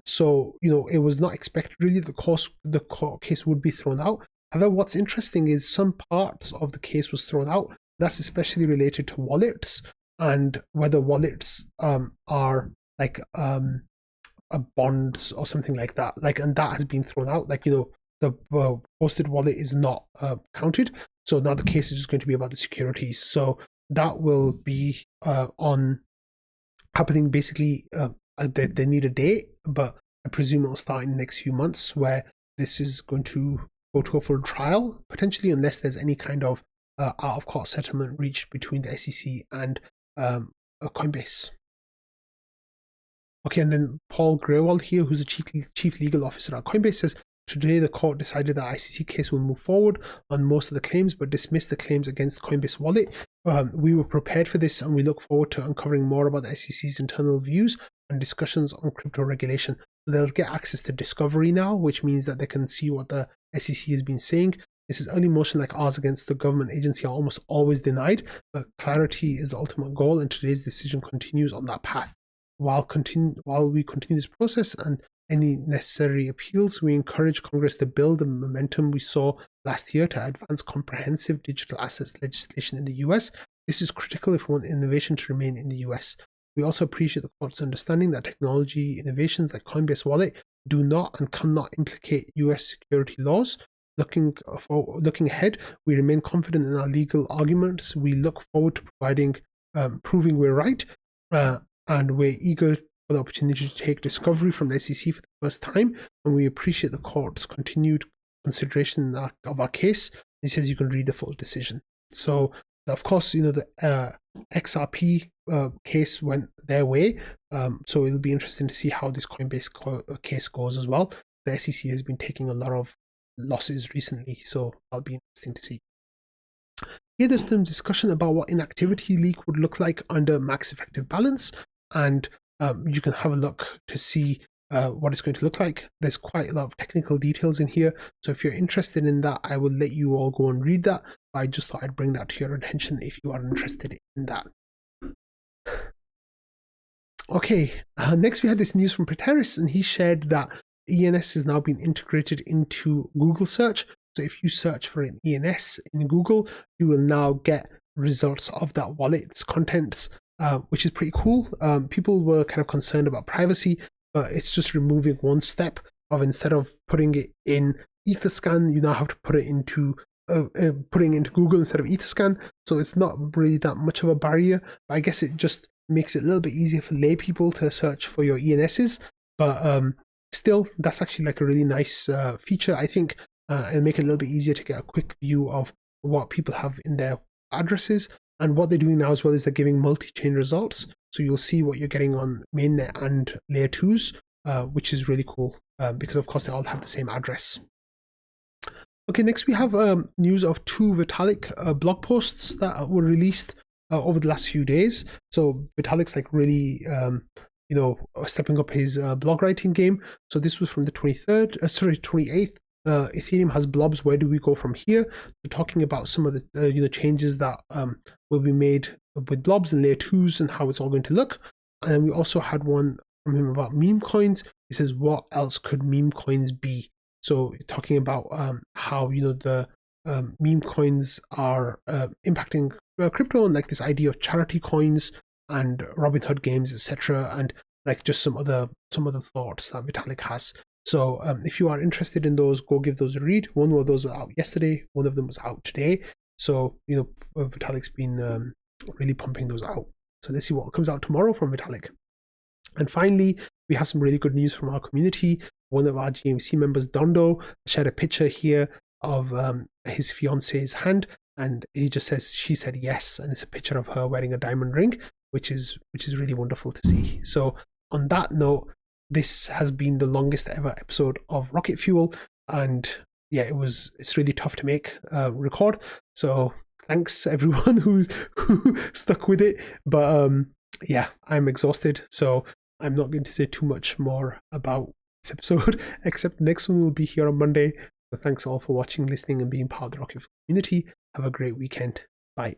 [SPEAKER 1] So it was not expected really the court case would be thrown out. However, what's interesting is some parts of the case was thrown out. That's especially related to wallets and whether wallets are like bonds or something like that. And that has been thrown out. The hosted wallet is not counted. So now the case is just going to be about the securities. So that will be on happening basically. They need a date, but I presume it'll start in the next few months, where this is going to go to a full trial, potentially, unless there's any kind of out-of-court settlement reached between the SEC and Coinbase. Okay, and then Paul Grewal here, who's the chief legal officer at Coinbase, says, today the court decided that ICC case will move forward on most of the claims, but dismiss the claims against Coinbase Wallet. We were prepared for this, and we look forward to uncovering more about the SEC's internal views and discussions on crypto regulation. So they'll get access to discovery now, which means that they can see what the SEC has been saying. This is early motion like ours against the government agency are almost always denied, but clarity is the ultimate goal, and today's decision continues on that path. While we continue this process and any necessary appeals, we encourage Congress to build the momentum we saw last year to advance comprehensive digital assets legislation in the US. This is critical if we want innovation to remain in the US. We also appreciate the court's understanding that technology innovations like Coinbase Wallet do not and cannot implicate US security laws. Looking ahead, we remain confident in our legal arguments. We look forward to proving we're right, and we're eager for the opportunity to take discovery from the SEC for the first time, and we appreciate the court's continued consideration of our case. He says you can read the full decision. So, of course, the XRP case went their way, so it'll be interesting to see how this Coinbase case goes as well. the SEC has been taking a lot of losses recently, so that'll be interesting to see. Here there's some discussion about what inactivity leak would look like under max effective balance, and you can have a look to see what it's going to look like. There's quite a lot of technical details in here, so if you're interested in that, I will let you all go and read that, but I just thought I'd bring that to your attention if you are interested in that. Okay, next we had this news from Preteris, and he shared that ENS has now been integrated into Google search. So if you search for an ENS in Google, you will now get results of that wallet's contents, which is pretty cool. People were kind of concerned about privacy, but it's just removing one step of, instead of putting it in Etherscan, you now have to put it into putting into Google instead of Etherscan. So it's not really that much of a barrier, but I guess it just makes it a little bit easier for lay people to search for your ENSs. But still, that's actually like a really nice feature, I think. It'll make it a little bit easier to get a quick view of what people have in their addresses. And what they're doing now as well is they're giving multi-chain results. So you'll see what you're getting on mainnet and layer 2s, which is really cool because of course they all have the same address. Okay, next we have news of 2 Vitalik blog posts that were released over the last few days. So Vitalik's like really, stepping up his blog writing game. So this was from the 28th. Ethereum has blobs. Where do we go from here? We're talking about some of the changes that will be made with blobs and layer 2s and how it's all going to look. And we also had one from him about meme coins. He says, what else could meme coins be? So talking about how the meme coins are impacting crypto, and like this idea of charity coins and Robinhood games, etc., and like just some other thoughts that Vitalik has. So if you are interested in those, go give those a read. One of those was out yesterday, one of them was out today. So Vitalik's been really pumping those out. So let's see what comes out tomorrow from Vitalik. And finally, we have some really good news from our community. One of our GMC members, Dondo, shared a picture here of his fiance's hand, and he just says she said yes, and it's a picture of her wearing a diamond ring, which is really wonderful to see. So on that note, this has been the longest ever episode of Rocket Fuel, and yeah, it's really tough to record. So thanks everyone who stuck with it. But yeah, I'm exhausted, so I'm not going to say too much more about this episode, except the next one will be here on Monday. So thanks all for watching, listening, and being part of the Rocket Fuel community. Have a great weekend. Bye.